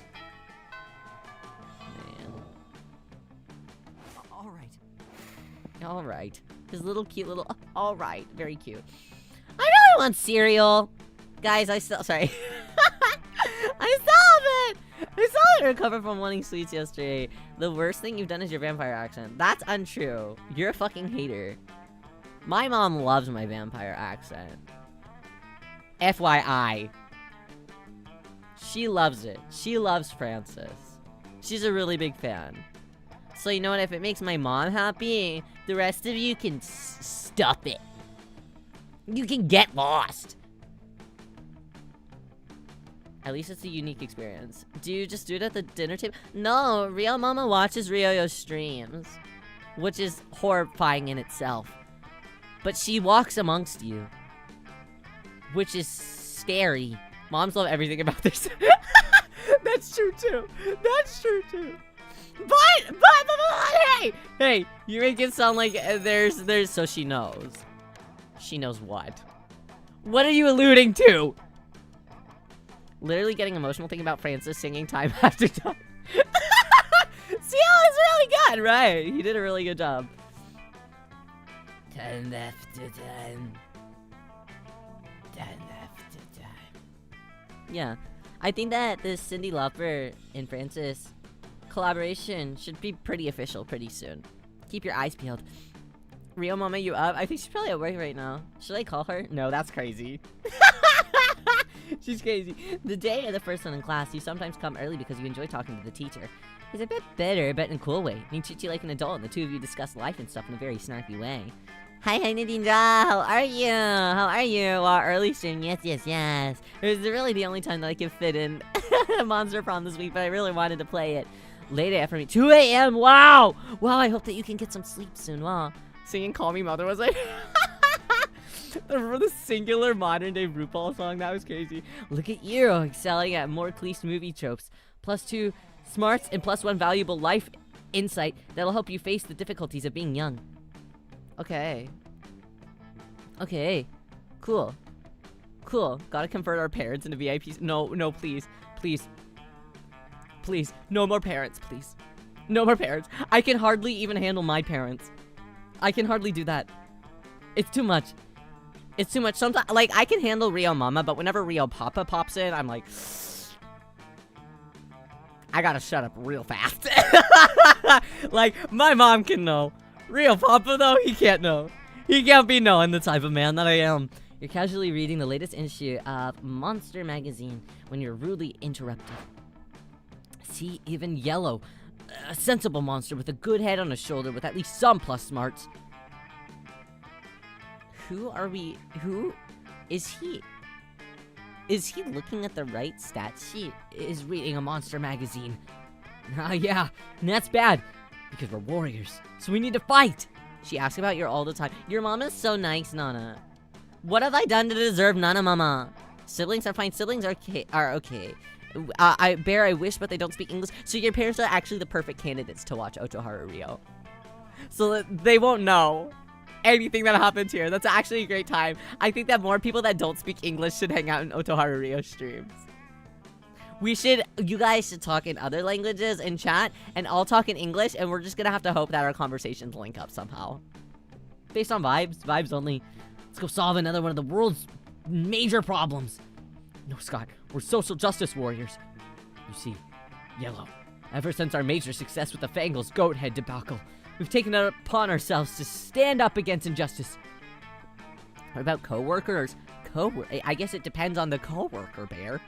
Alright. His little cute little... Alright. Very cute. I really want cereal! Guys, sorry. I still haven't recovered from wanting sweets yesterday. The worst thing you've done is your vampire accent. That's untrue. You're a fucking hater. My mom loves my vampire accent. FYI. She loves it. She loves Francis. She's a really big fan. So you know what? If it makes my mom happy, the rest of you can stuff it. You can get lost. At least it's a unique experience. Do you just do it at the dinner table? No, Real Mama watches Ryoyo streams, which is horrifying in itself. But she walks amongst you, which is scary. Moms love everything about this. That's true too. That's true too. But, hey, you make it sound like there's, so she knows. She knows what? What are you alluding to? Literally getting emotional thinking about Francis singing time after time. See how it's really good, right? He did a really good job. Time after time. Time after time. Yeah. I think that this Cyndi Lauper and Francis collaboration should be pretty official pretty soon. Keep your eyes peeled. Real Mama, you up? I think she's probably at work right now. Should I call her? No, that's crazy. She's crazy. The day of the first one in class, you sometimes come early because you enjoy talking to the teacher. He's a bit bitter, but in a cool way. He treats you like an adult, and the two of you discuss life and stuff in a very snarky way. Hi, Nadinja. How are you? How are you? Early stream. Yes. It was really the only time that I could fit in Monster Prom this week, but I really wanted to play it. Late after me. 2 a.m. Wow. I hope that you can get some sleep soon. Wow. Singing Call Me Mother was like... the singular modern day RuPaul song, that was crazy. Look at you, excelling at more cliche movie tropes. +2 smarts and +1 valuable life insight that'll help you face the difficulties of being young. Okay. Cool. Gotta convert our parents into VIPs. No, please. No more parents, please. No more parents. I can hardly even handle my parents. I can hardly do that. It's too much. Sometimes, like, I can handle Rio Mama, but whenever Rio Papa pops in, I'm like... I gotta shut up real fast. Like, my mom can know. Rio Papa, though, he can't know. He can't be knowing the type of man that I am. You're casually reading the latest issue of Monster Magazine when you're rudely interrupted. See, even Yellow. A sensible monster with a good head on his shoulder with at least some plus smarts. Who is he? Is he looking at the right stat sheet? Is reading a monster magazine. Yeah, and that's bad, because we're warriors, so we need to fight. She asks about you all the time. Your mom is so nice, Nana. What have I done to deserve Nana Mama? Siblings are fine. Siblings are okay. I wish, but they don't speak English. So your parents are actually the perfect candidates to watch Otoharu Riyo. So that they won't know anything that happens here. That's actually a great time. I think that more people that don't speak English should hang out in Otoharu Riyo streams. You guys should talk in other languages in chat, and I'll talk in English, and we're just gonna have to hope that our conversations link up somehow. Based on vibes only. Let's go solve another one of the world's major problems. No, Scott, we're social justice warriors. You see, Yellow, ever since our major success with the Fangles goat head debacle, we've taken it upon ourselves to stand up against injustice. What about co-workers? I guess it depends on the co-worker, Bear.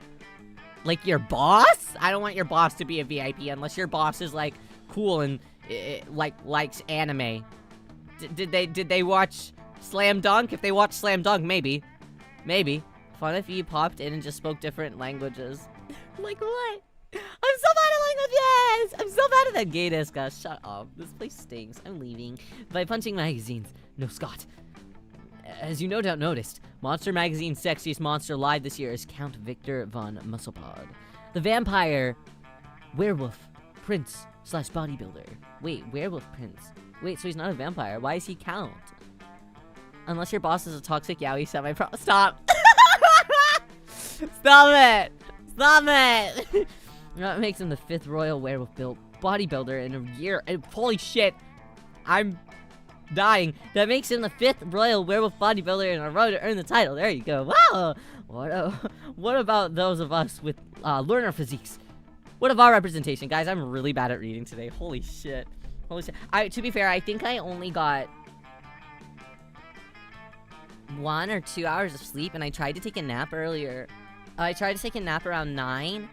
Like your boss? I don't want your boss to be a VIP unless your boss is like cool and likes anime. Did they watch Slam Dunk? If they watch Slam Dunk, maybe. Fun if you popped in and just spoke different languages. Like what? I'm so bad at languages! I'm so bad at that gay discuss. Shut up. This place stinks. I'm leaving. By punching magazines. No, Scott. As you no doubt noticed, Monster Magazine's sexiest monster live this year is Count Victor von Musselpod. The vampire werewolf prince / bodybuilder. Wait, werewolf prince. Wait, so he's not a vampire. Why is he Count? Unless your boss is a toxic yaoi semi-pro- Stop! Stop it! Stop it! That makes him the 5th royal werewolf built bodybuilder in a year. And holy shit! I'm dying. That makes him the 5th royal werewolf bodybuilder in a row to earn the title. There you go. Wow! What about those of us with learner physiques? What of our representation? Guys, I'm really bad at reading today. Holy shit. To be fair, I think I only got 1 or 2 hours of sleep, and I tried to take a nap earlier. I tried to take a nap around 9,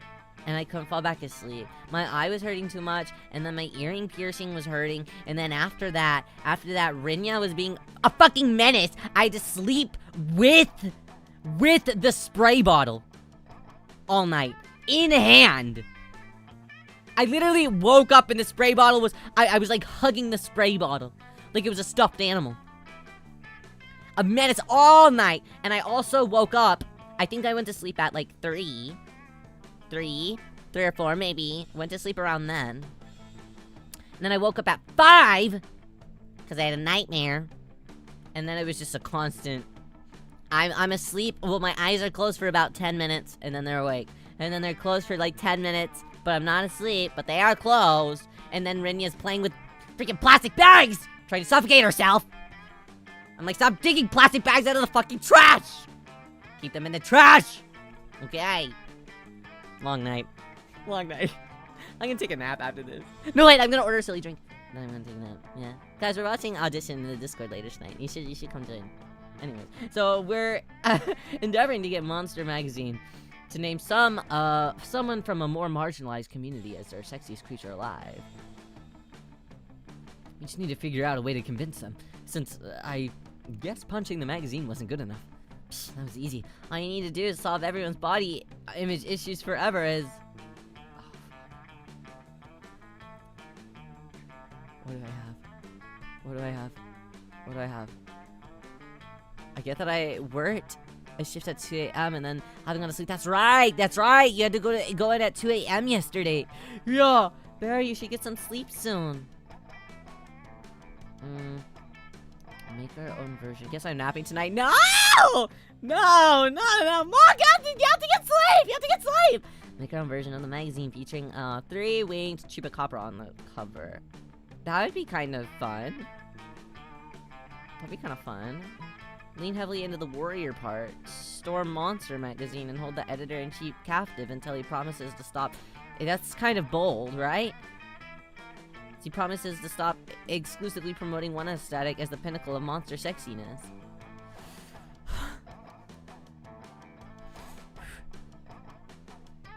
and I couldn't fall back asleep. My eye was hurting too much, and then my earring piercing was hurting, and then after that, Rinya was being a fucking menace. I had to sleep with the spray bottle all night, in hand. I literally woke up and the spray bottle was, I was like hugging the spray bottle, like it was a stuffed animal. A menace all night, and I also woke up, I think I went to sleep at like 3 or 4 maybe. Went to sleep around then. And then I woke up at 5 because I had a nightmare. And then it was just a constant. I'm asleep. Well, my eyes are closed for about 10 minutes, and then they're awake. And then they're closed for like 10 minutes, but I'm not asleep, but they are closed. And then Rinya's playing with freaking plastic bags, trying to suffocate herself. I'm like, stop digging plastic bags out of the fucking trash! Keep them in the trash! Okay. Long night. I'm gonna take a nap after this. No, wait, I'm gonna order a silly drink. Then I'm gonna take a nap. Yeah. Guys, we're watching Audition in the Discord later tonight. You should come join. Anyways, so we're endeavoring to get Monster Magazine to name someone from a more marginalized community as their sexiest creature alive. We just need to figure out a way to convince them, since I guess punching the magazine wasn't good enough. Psh, that was easy. All you need to do is solve everyone's body image issues forever as... What do I have? I get that I worked a shift at 2 a.m. and then haven't gone to sleep. That's right! You had to go in at 2 a.m. yesterday. Yeah! Barry, you should get some sleep soon. Make our own version. Guess I'm napping tonight. No! Mom, you have to get sleep! Make our own version of the magazine featuring 3-winged chupacabra on the cover. That would be kind of fun. Lean heavily into the warrior part. Storm Monster Magazine and hold the editor-in-chief captive until he promises to stop. That's kind of bold, right? He promises to stop exclusively promoting one aesthetic as the pinnacle of monster sexiness.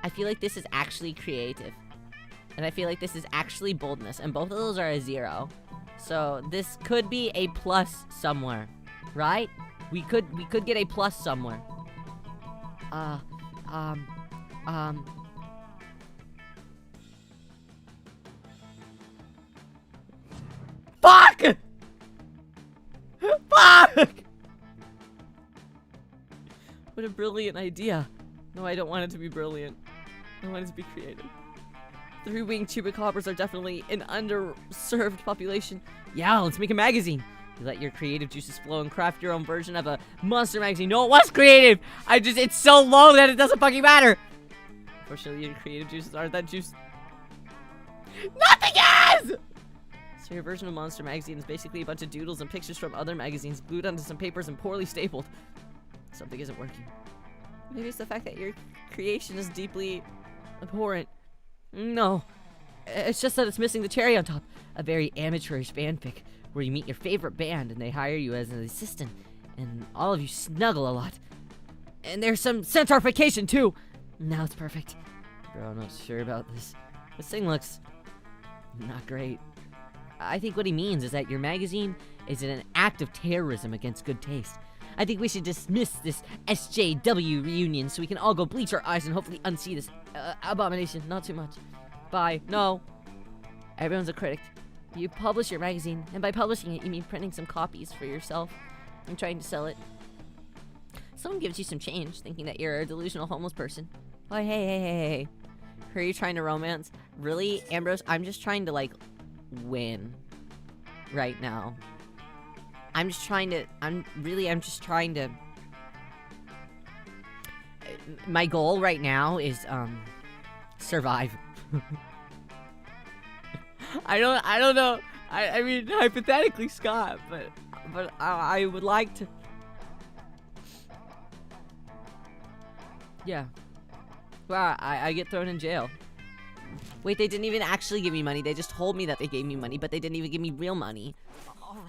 I feel like this is actually creative. And I feel like this is actually boldness. And both of those are a 0. So this could be a plus somewhere. Right? We could get a plus somewhere. Fuck! What a brilliant idea. No, I don't want it to be brilliant. I want it to be creative. 3-winged chupacabras are definitely an underserved population. Yeah, let's make a magazine. You let your creative juices flow and craft your own version of a monster magazine. No, it was creative! It's so low that it doesn't fucking matter! Unfortunately, your creative juices aren't that juice. Nothing is! So your version of Monster Magazine is basically a bunch of doodles and pictures from other magazines glued onto some papers and poorly stapled. Something isn't working. Maybe it's the fact that your creation is deeply abhorrent. No. It's just that it's missing the cherry on top. A very amateurish fanfic where you meet your favorite band and they hire you as an assistant and all of you snuggle a lot. And there's some centaurification too. Now it's perfect. Bro, I'm not sure about this. This thing looks not great. I think what he means is that your magazine is an act of terrorism against good taste. I think we should dismiss this SJW reunion so we can all go bleach our eyes and hopefully unsee this abomination. Not too much. Bye. No. Everyone's a critic. You publish your magazine, and by publishing it, you mean printing some copies for yourself and trying to sell it. Someone gives you some change, thinking that you're a delusional homeless person. Oh, hey. Who are you trying to romance? Really, Ambrose? I'm just trying to, like, win right now. I'm just trying to... My goal right now is, survive. I don't know. I mean, hypothetically, Scott, but I would like to... Yeah. Wow, I get thrown in jail. Wait, they didn't even actually give me money. They just told me that they gave me money, but they didn't even give me real money. Alright.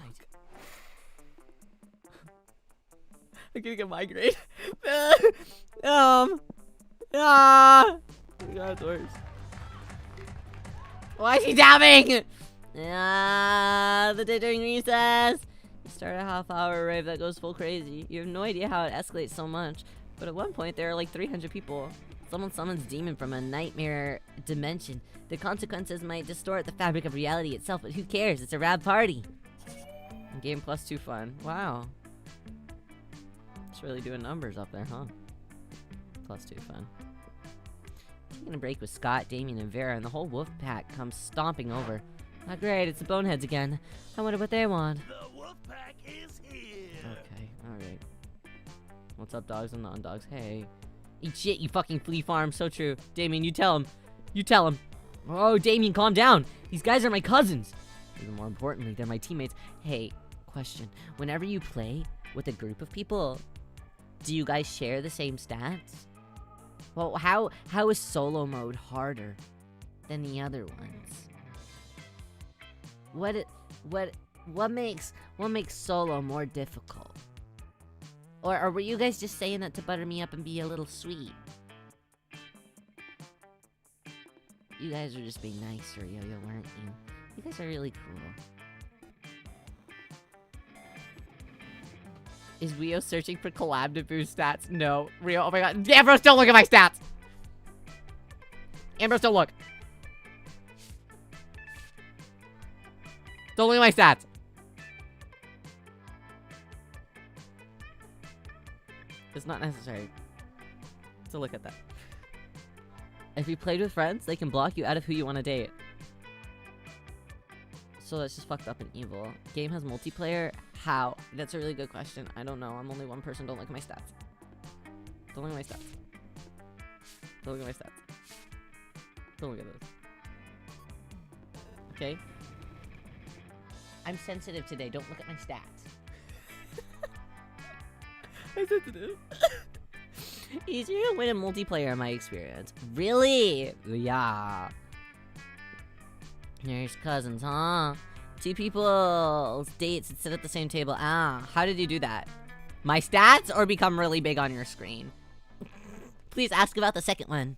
I'm getting a migraine. That's worse. Why is he dabbing? The day during recess. You start a half-hour rave that goes full crazy. You have no idea how it escalates so much. But at one point, there are like 300 people. Someone summons demon from a nightmare dimension. The consequences might distort the fabric of reality itself, but who cares? It's a rad party. Game +2 fun. Wow. It's really doing numbers up there, huh? +2 fun. Taking a break with Scott, Damien, and Vera, and the whole wolf pack comes stomping over. Ah, great, it's the boneheads again. I wonder what they want. The wolf pack is here. Okay, alright. What's up, dogs and non-dogs? Hey. Eat shit, you fucking flea farm. So true. Damien, you tell him. You tell him. Oh, Damien, calm down. These guys are my cousins. Even more importantly, they're my teammates. Hey, question. Whenever you play with a group of people, do you guys share the same stats? Well, how is solo mode harder than the other ones? What makes solo more difficult? Or were you guys just saying that to butter me up and be a little sweet? You guys were just being nice, Riyo, weren't you? You guys are really cool. Is Riyo searching for collab to boost stats? No. Riyo, oh my god. Ambrose, don't look at my stats! Ambrose, don't look. Don't look at my stats. It's not necessary to look at that. If you played with friends, they can block you out of who you want to date. So that's just fucked up and evil. Game has multiplayer? How? That's a really good question. I don't know. I'm only one person. Don't look at my stats. Don't look at my stats. Don't look at my stats. Don't look at those. Okay? I'm sensitive today. Don't look at my stats. I'm sensitive. Easier to win in multiplayer in my experience. Really? Yeah. There's cousins, huh? Two people's dates that sit at the same table. Ah, how did you do that? My stats or become really big on your screen? Please ask about the second one.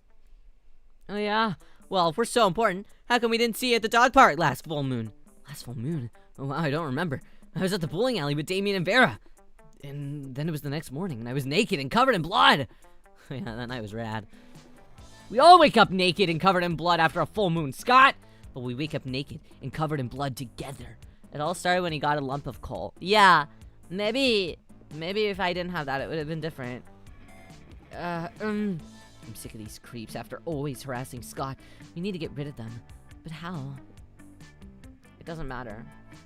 Oh yeah? Well, if we're so important, how come we didn't see you at the dog park last full moon? Last full moon? Oh wow, I don't remember. I was at the bowling alley with Damien and Vera. And then it was the next morning, and I was naked and covered in blood. Yeah, that night was rad. We all wake up naked and covered in blood after a full moon, Scott! But we wake up naked and covered in blood together. It all started when he got a lump of coal. Yeah, maybe if I didn't have that, it would have been different. I'm sick of these creeps after always harassing Scott. We need to get rid of them. But how? It doesn't matter.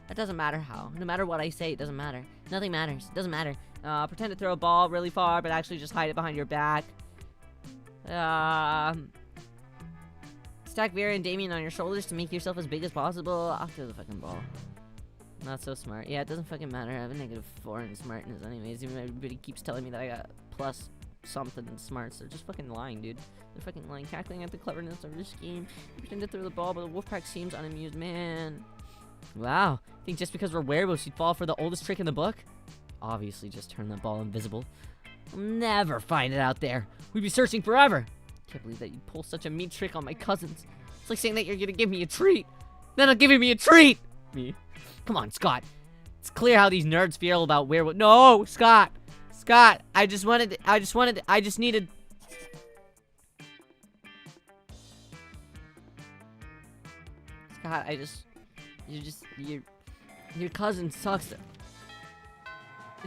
It doesn't matter how. No matter what I say, it doesn't matter. Nothing matters. It doesn't matter. Pretend to throw a ball really far, but actually just hide it behind your back. Stack Vera and Damien on your shoulders to make yourself as big as possible. I'll throw the fucking ball. Not so smart. Yeah, it doesn't fucking matter. I have a -4 in smartness anyways. Even everybody keeps telling me that I got plus something in smarts. They're just fucking lying, dude. They're fucking lying. Cackling at the cleverness of your scheme. You pretend to throw the ball, but the Wolfpack seems unamused. Man. Wow. Think just because we're werewolves you'd fall for the oldest trick in the book? Obviously just turn the ball invisible. We'll never find it out there. We'd be searching forever. Can't believe that you pull such a mean trick on my cousins. It's like saying that you're gonna give me a treat. Then not giving me a treat! Me. Come on, Scott. It's clear how these nerds feel about No, Scott! Scott, I just needed... Scott, your cousin sucks.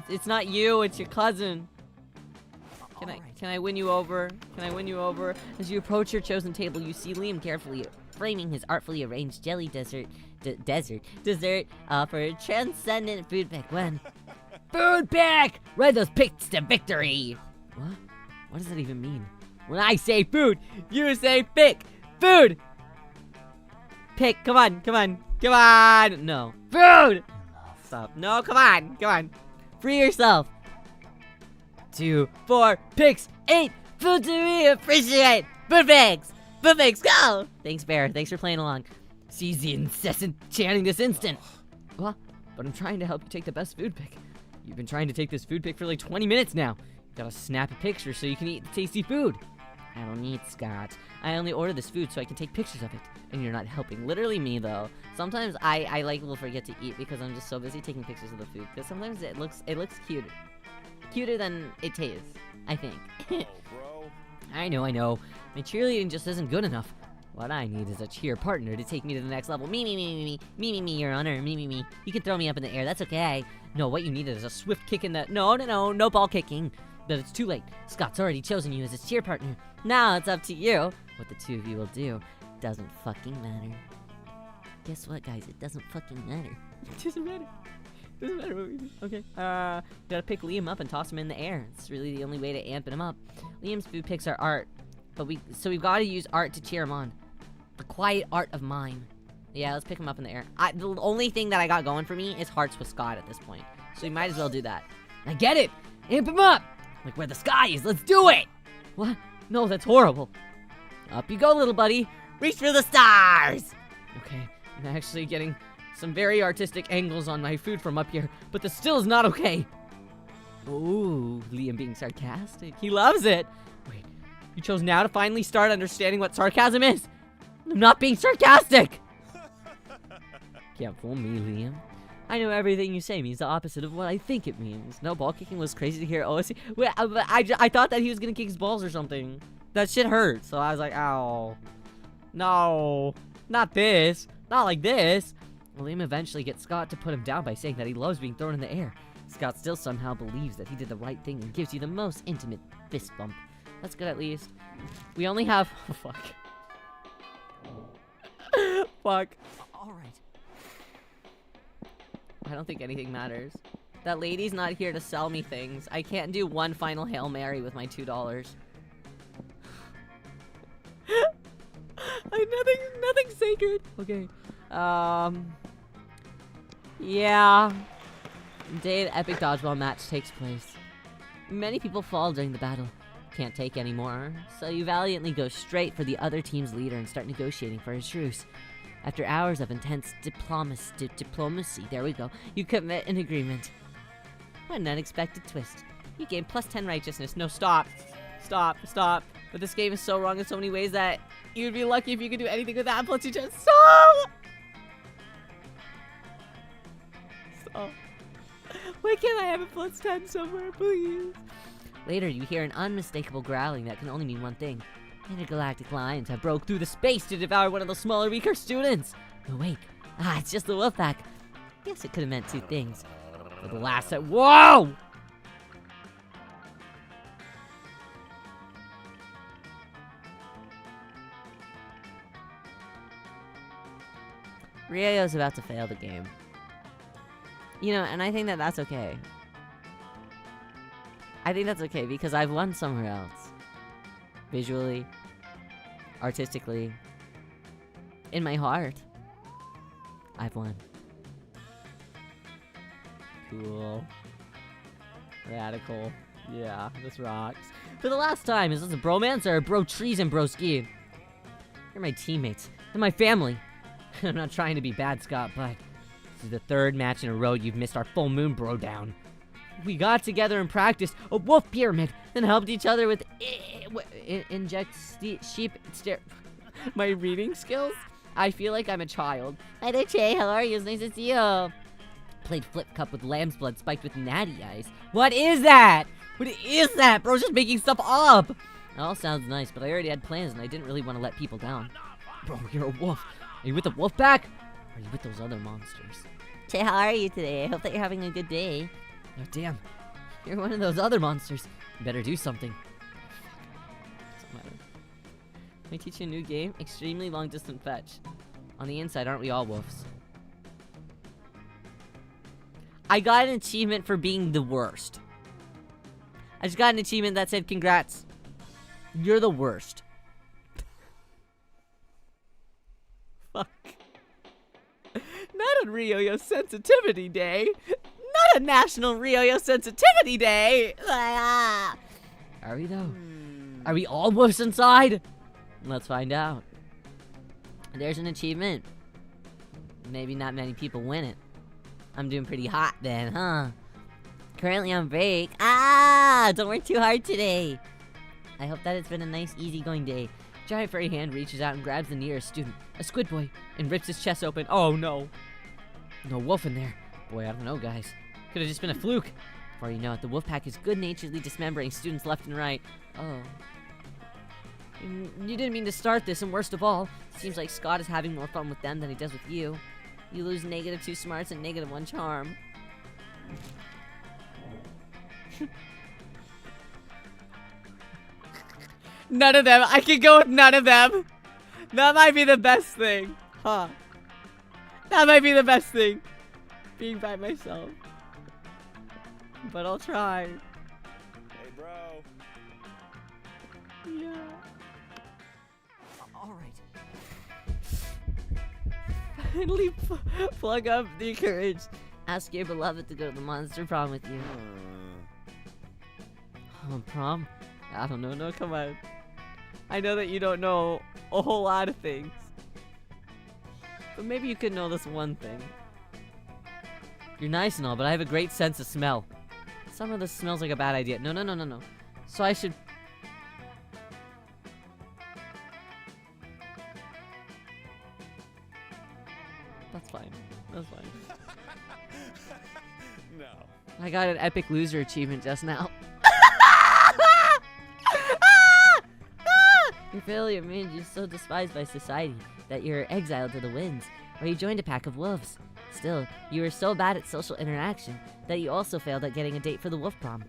It's not you, it's your cousin. Can I win you over? Can I win you over? As you approach your chosen table, you see Liam carefully framing his artfully arranged jelly dessert for a transcendent food pick when... Food pick! Ride those picks to victory! What? What does that even mean? When I say food, you say pick! Food! Pick, come on! No. Food! Stop. No, come on! Free yourself! 2, 4, picks, 8, food to we appreciate! Food pigs, go! Thanks, Bear. Thanks for playing along. Seize the incessant chanting this instant. What? But I'm trying to help you take the best food pick. You've been trying to take this food pick for like 20 minutes now. You gotta snap a picture so you can eat the tasty food. I don't eat, Scott. I only order this food so I can take pictures of it. And you're not helping. Literally me, though. Sometimes I will forget to eat because I'm just so busy taking pictures of the food. Because sometimes it looks cuter. Cuter than it tastes, I think. Oh, bro. I know. My cheerleading just isn't good enough. What I need is a cheer partner to take me to the next level. Me, your honor. Me. You can throw me up in the air, that's okay. No, what you need is a swift kick in the... No ball kicking. But it's too late. Scott's already chosen you as his cheer partner. Now it's up to you. What the two of you will do doesn't fucking matter. Guess what, guys? It doesn't fucking matter. It doesn't matter. Doesn't matter what we do. Okay. Gotta pick Liam up and toss him in the air. It's really the only way to amp him up. Liam's food picks are art. But we've gotta use art to cheer him on. The quiet art of mime. Yeah, let's pick him up in the air. The only thing that I got going for me is hearts with Scott at this point. So we might as well do that. I get it! Amp him up! Like where the sky is, let's do it! What? No, that's horrible. Up you go, little buddy. Reach for the stars! Okay, I'm actually getting some very artistic angles on my food from up here, but this still is not okay. Ooh, Liam being sarcastic. He loves it. Wait, you chose now to finally start understanding what sarcasm is? I'm not being sarcastic! Can't fool me, Liam. I know everything you say means the opposite of what I think it means. No, ball kicking was crazy to hear. Oshi. Wait, I thought that he was gonna kick his balls or something. That shit hurt, so I was like, ow. No, not this. Not like this. Liam eventually gets Scott to put him down by saying that he loves being thrown in the air. Scott still somehow believes that he did the right thing and gives you the most intimate fist bump. That's good at least. We only have... Oh, fuck. Fuck. Alright. I don't think anything matters. That lady's not here to sell me things. I can't do one final Hail Mary with my $2. Nothing sacred. Okay. Yeah. The day the epic dodgeball match takes place. Many people fall during the battle. Can't take anymore, so you valiantly go straight for the other team's leader and start negotiating for a truce. After hours of intense diplomacy, there we go, you commit an agreement. What an unexpected twist. You gain plus 10 righteousness. No, stop. Stop. But this game is so wrong in so many ways that you'd be lucky if you could do anything with that. Plus you just... Stop! Stop. Why can't I have a plus 10 somewhere, please? Later, you hear an unmistakable growling that can only mean one thing. Intergalactic lions have broke through the space to devour one of the smaller, weaker students. No, wait. It's just the wolf pack. Guess it could have meant two things. For the last set. Whoa! Ryo's about to fail the game. You know, and I think that that's okay. I think that's okay because I've won somewhere else. Visually, artistically, in my heart, I've won. Cool. Radical. Yeah, this rocks. For the last time, is this a bromance or a bro trees and bro ski? You're my teammates and my family. I'm not trying to be bad, Scott, but this is the third match in a row you've missed our full moon bro down. We got together and practiced a wolf pyramid and helped each other with sheep my reading skills. I feel like I'm a child. Hi there, Che. How are you? It's nice to see you. Played flip cup with lamb's blood spiked with natty ice. What is that? What is that? Bro's just making stuff up. It all sounds nice, but I already had plans and I didn't really want to let people down. Bro, you're a wolf. Are you with the wolf pack? Or are you with those other monsters? Che, how are you today? I hope that you're having a good day. Oh, damn. You're one of those other monsters. You better do something. Doesn't matter. Let me teach you a new game. Extremely long distance fetch. On the inside, aren't we all wolves? I got an achievement for being the worst. I just got an achievement that said, congrats. You're the worst. Fuck. Not a Ryo Sensitivity Day. Not a National Ryo Sensitivity Day. Are we though? Are we all wolves inside? Let's find out. There's an achievement. Maybe not many people win it. I'm doing pretty hot then, huh? Currently on break. Don't work too hard today. I hope that it's been a nice, easygoing day. Giant furry hand reaches out and grabs the nearest student, a squid boy, and rips his chest open. Oh no. No wolf in there. Boy, I don't know, guys. Could have just been a fluke. Before you know it, the wolf pack is good-naturedly dismembering students left and right. Oh. You didn't mean to start this, and worst of all, it seems like Scott is having more fun with them than he does with you. You lose -2 smarts and -1 charm. None of them. I can go with none of them. That might be the best thing. Huh. That might be the best thing. Being by myself. But I'll try. Hey, bro. Yeah. Alright. Finally plug up the courage. Ask your beloved to go to the monster prom with you. Oh, prom? I don't know. No, come on. I know that you don't know a whole lot of things. But maybe you could know this one thing. You're nice and all, but I have a great sense of smell. Some of this smells like a bad idea. No. So I should... That's fine. That's fine. No. I got an epic loser achievement just now. Your failure made you so despised by society that you're exiled to the winds, where you joined a pack of wolves. Still, you were so bad at social interaction that you also failed at getting a date for the wolf prom.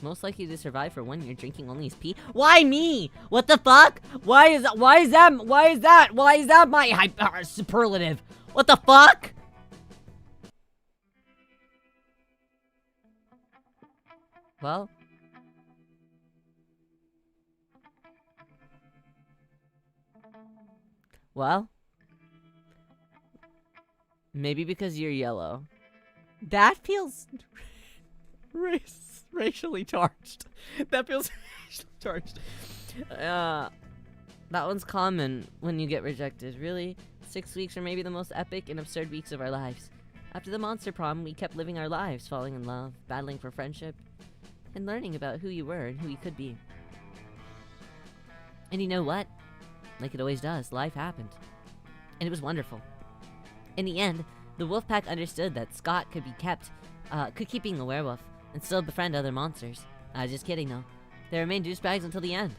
Most likely to survive for 1 year drinking only his pee. Why me? What the fuck? Why is that my superlative? What the fuck? Well, maybe because you're yellow. That feels racially charged. That feels racially charged. That one's common when you get rejected. Really, 6 weeks are maybe the most epic and absurd weeks of our lives. After the monster prom, we kept living our lives, falling in love, battling for friendship, and learning about who you were and who you could be. And you know what? Like it always does, life happened. And it was wonderful. In the end, the wolf pack understood that Scott could keep being a werewolf and still befriend other monsters. Just kidding though. They remained douchebags until the end.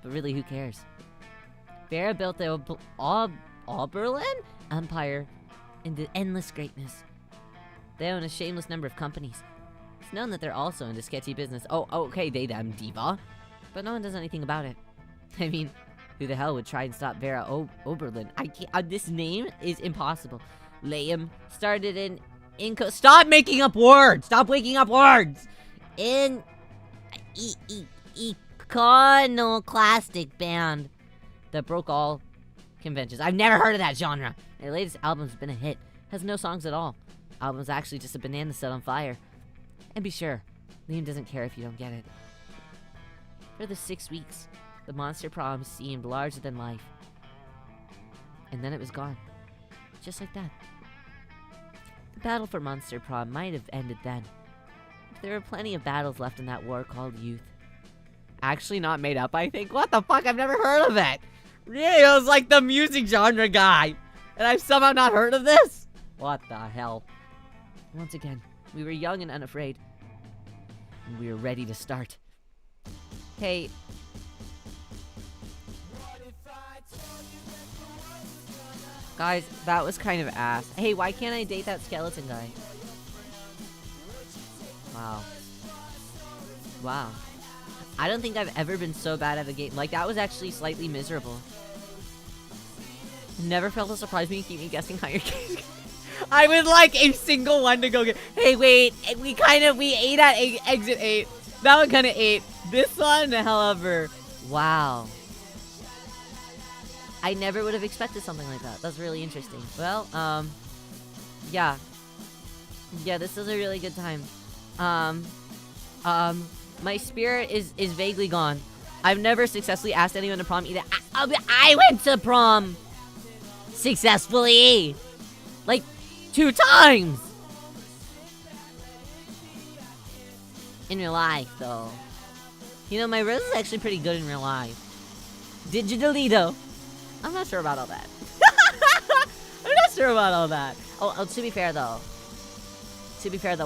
But really, who cares? Vera built the Oberlin Empire into endless greatness. They own a shameless number of companies. It's known that they're also into sketchy business. Oh, okay, they them, diva. But no one does anything about it. I mean, who the hell would try and stop Vera Oberlin? I can't. This name is impossible. Liam started in Inco. Stop making up words. Stop making up words. In iconoclastic band that broke all conventions. I've never heard of that genre. Their latest album's been a hit. Has no songs at all. Album's actually just a banana set on fire. And be sure, Liam doesn't care if you don't get it. For the 6 weeks, the monster prom seemed larger than life. And then it was gone. Just like that. battle for Monster Prom might have ended then. There were plenty of battles left in that war called youth. Actually not made up, I think. What the fuck? I've never heard of it. Ryo's like the music genre guy. And I've somehow not heard of this? What the hell? Once again, we were young and unafraid. And we were ready to start. Hey. Guys, that was kind of ass. Hey, why can't I date that skeleton guy? Wow. Wow. I don't think I've ever been so bad at a game. Like, that was actually slightly miserable. Never felt a surprise when you keep me guessing how your game's going. I would like a single one to go get. Hey, wait. We ate at exit 8. That one kind of ate. This one, however. Wow. I never would have expected something like that. That's really interesting. Well, yeah. Yeah, this is a really good time. My spirit is vaguely gone. I've never successfully asked anyone to prom either. I went to prom successfully. Like, 2 times. In real life, though. You know, my Rose is actually pretty good in real life. Digitally, though. I'm not sure about all that. I'm not sure about all that. Oh, to be fair though,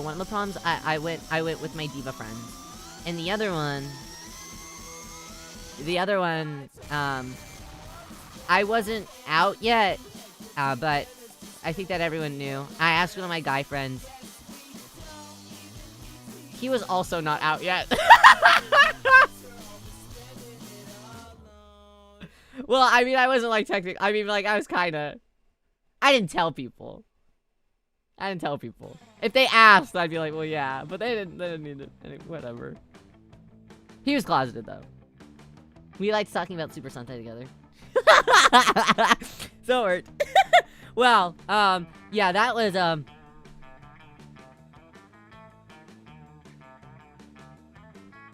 one of the proms I went with my diva friends, and the other one, I wasn't out yet, but I think that everyone knew. I asked one of my guy friends. He was also not out yet. Well, I mean, I wasn't like technically. I mean, like, I was kind of. I didn't tell people. If they asked, I'd be like, well, yeah. But they didn't need it. Whatever. He was closeted though. We liked talking about Super Sentai together. So it worked. Well, yeah, that was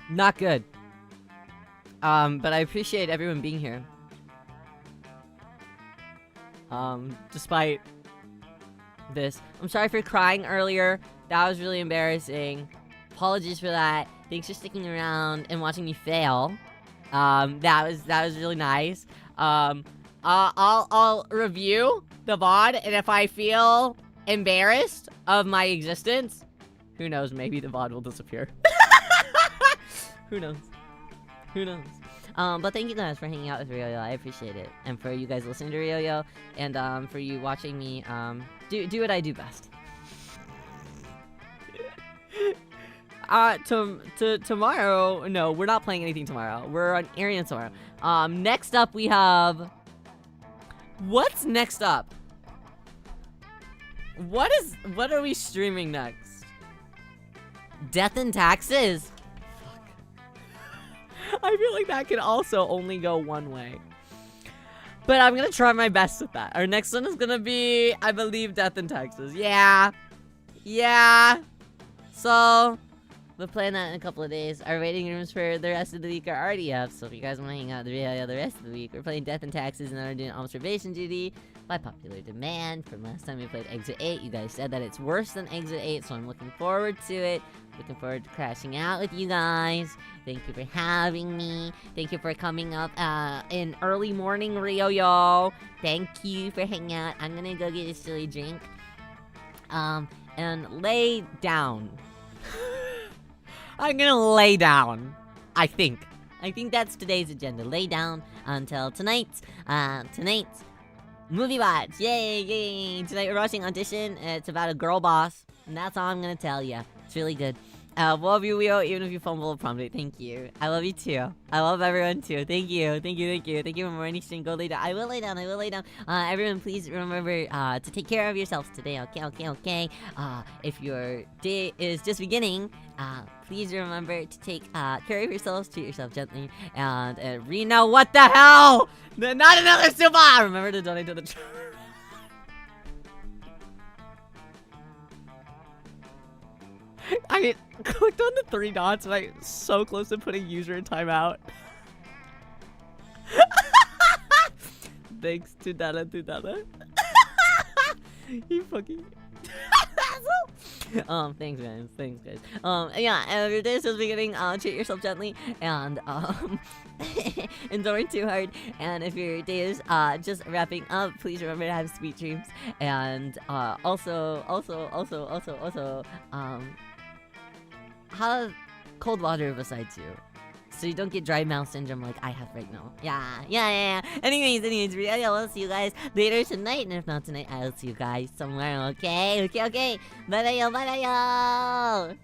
not good. But I appreciate everyone being here. Despite this. I'm sorry for crying earlier. That was really embarrassing. Apologies for that. Thanks for sticking around and watching me fail. That was really nice. I'll review the VOD, and if I feel embarrassed of my existence, who knows, maybe the VOD will disappear. Who knows? But thank you guys for hanging out with Riyo. I appreciate it. And for you guys listening to Riyo, and for you watching me do what I do best. Tomorrow, no, we're not playing anything tomorrow. We're on Arian tomorrow. Next up we have. What's next up? What are we streaming next? Death and Taxes. I feel like that can also only go one way. But I'm gonna try my best with that. Our next one is gonna be, I believe, Death in Texas. Yeah. So, we're playing that in a couple of days. Our waiting rooms for the rest of the week are already up. So if you guys want to hang out the rest of the week, we're playing Death and Taxes and then we're doing observation duty by popular demand. From last time we played Exit 8, you guys said that it's worse than Exit 8, so I'm looking forward to it. Looking forward to crashing out with you guys. Thank you for having me. Thank you for coming up in early morning, Riyo. Thank you for hanging out. I'm gonna go get a silly drink. And lay down. I'm gonna lay down. I think that's today's agenda. Lay down until tonight's movie watch. Yay! Tonight we're watching Audition. It's about a girl boss, and that's all I'm gonna tell you. It's really good. Love you, Leo, even if you fumble a prom date. Thank you. I love you too. I love everyone too. Thank you for morning stream. Go lay down. I will lay down. Everyone, please remember to take care of yourselves today. Okay. If your day is just beginning, please remember to take care of yourselves. Treat yourself gently. And Reno, what the hell? Not another super. Remember to donate to the church. I clicked on the 3 dots and I'm so close to putting user in timeout. Thanks to Dada. He fucking... Thanks guys. Yeah, and if your day is just beginning, treat yourself gently, and and don't work too hard. And if your day is just wrapping up, please remember to have sweet dreams. And also, have cold water besides you, so you don't get dry mouth syndrome like I have right now. Yeah. Anyways, really, I will see you guys later tonight, and if not tonight, I'll see you guys somewhere. Okay. Bye, y'all.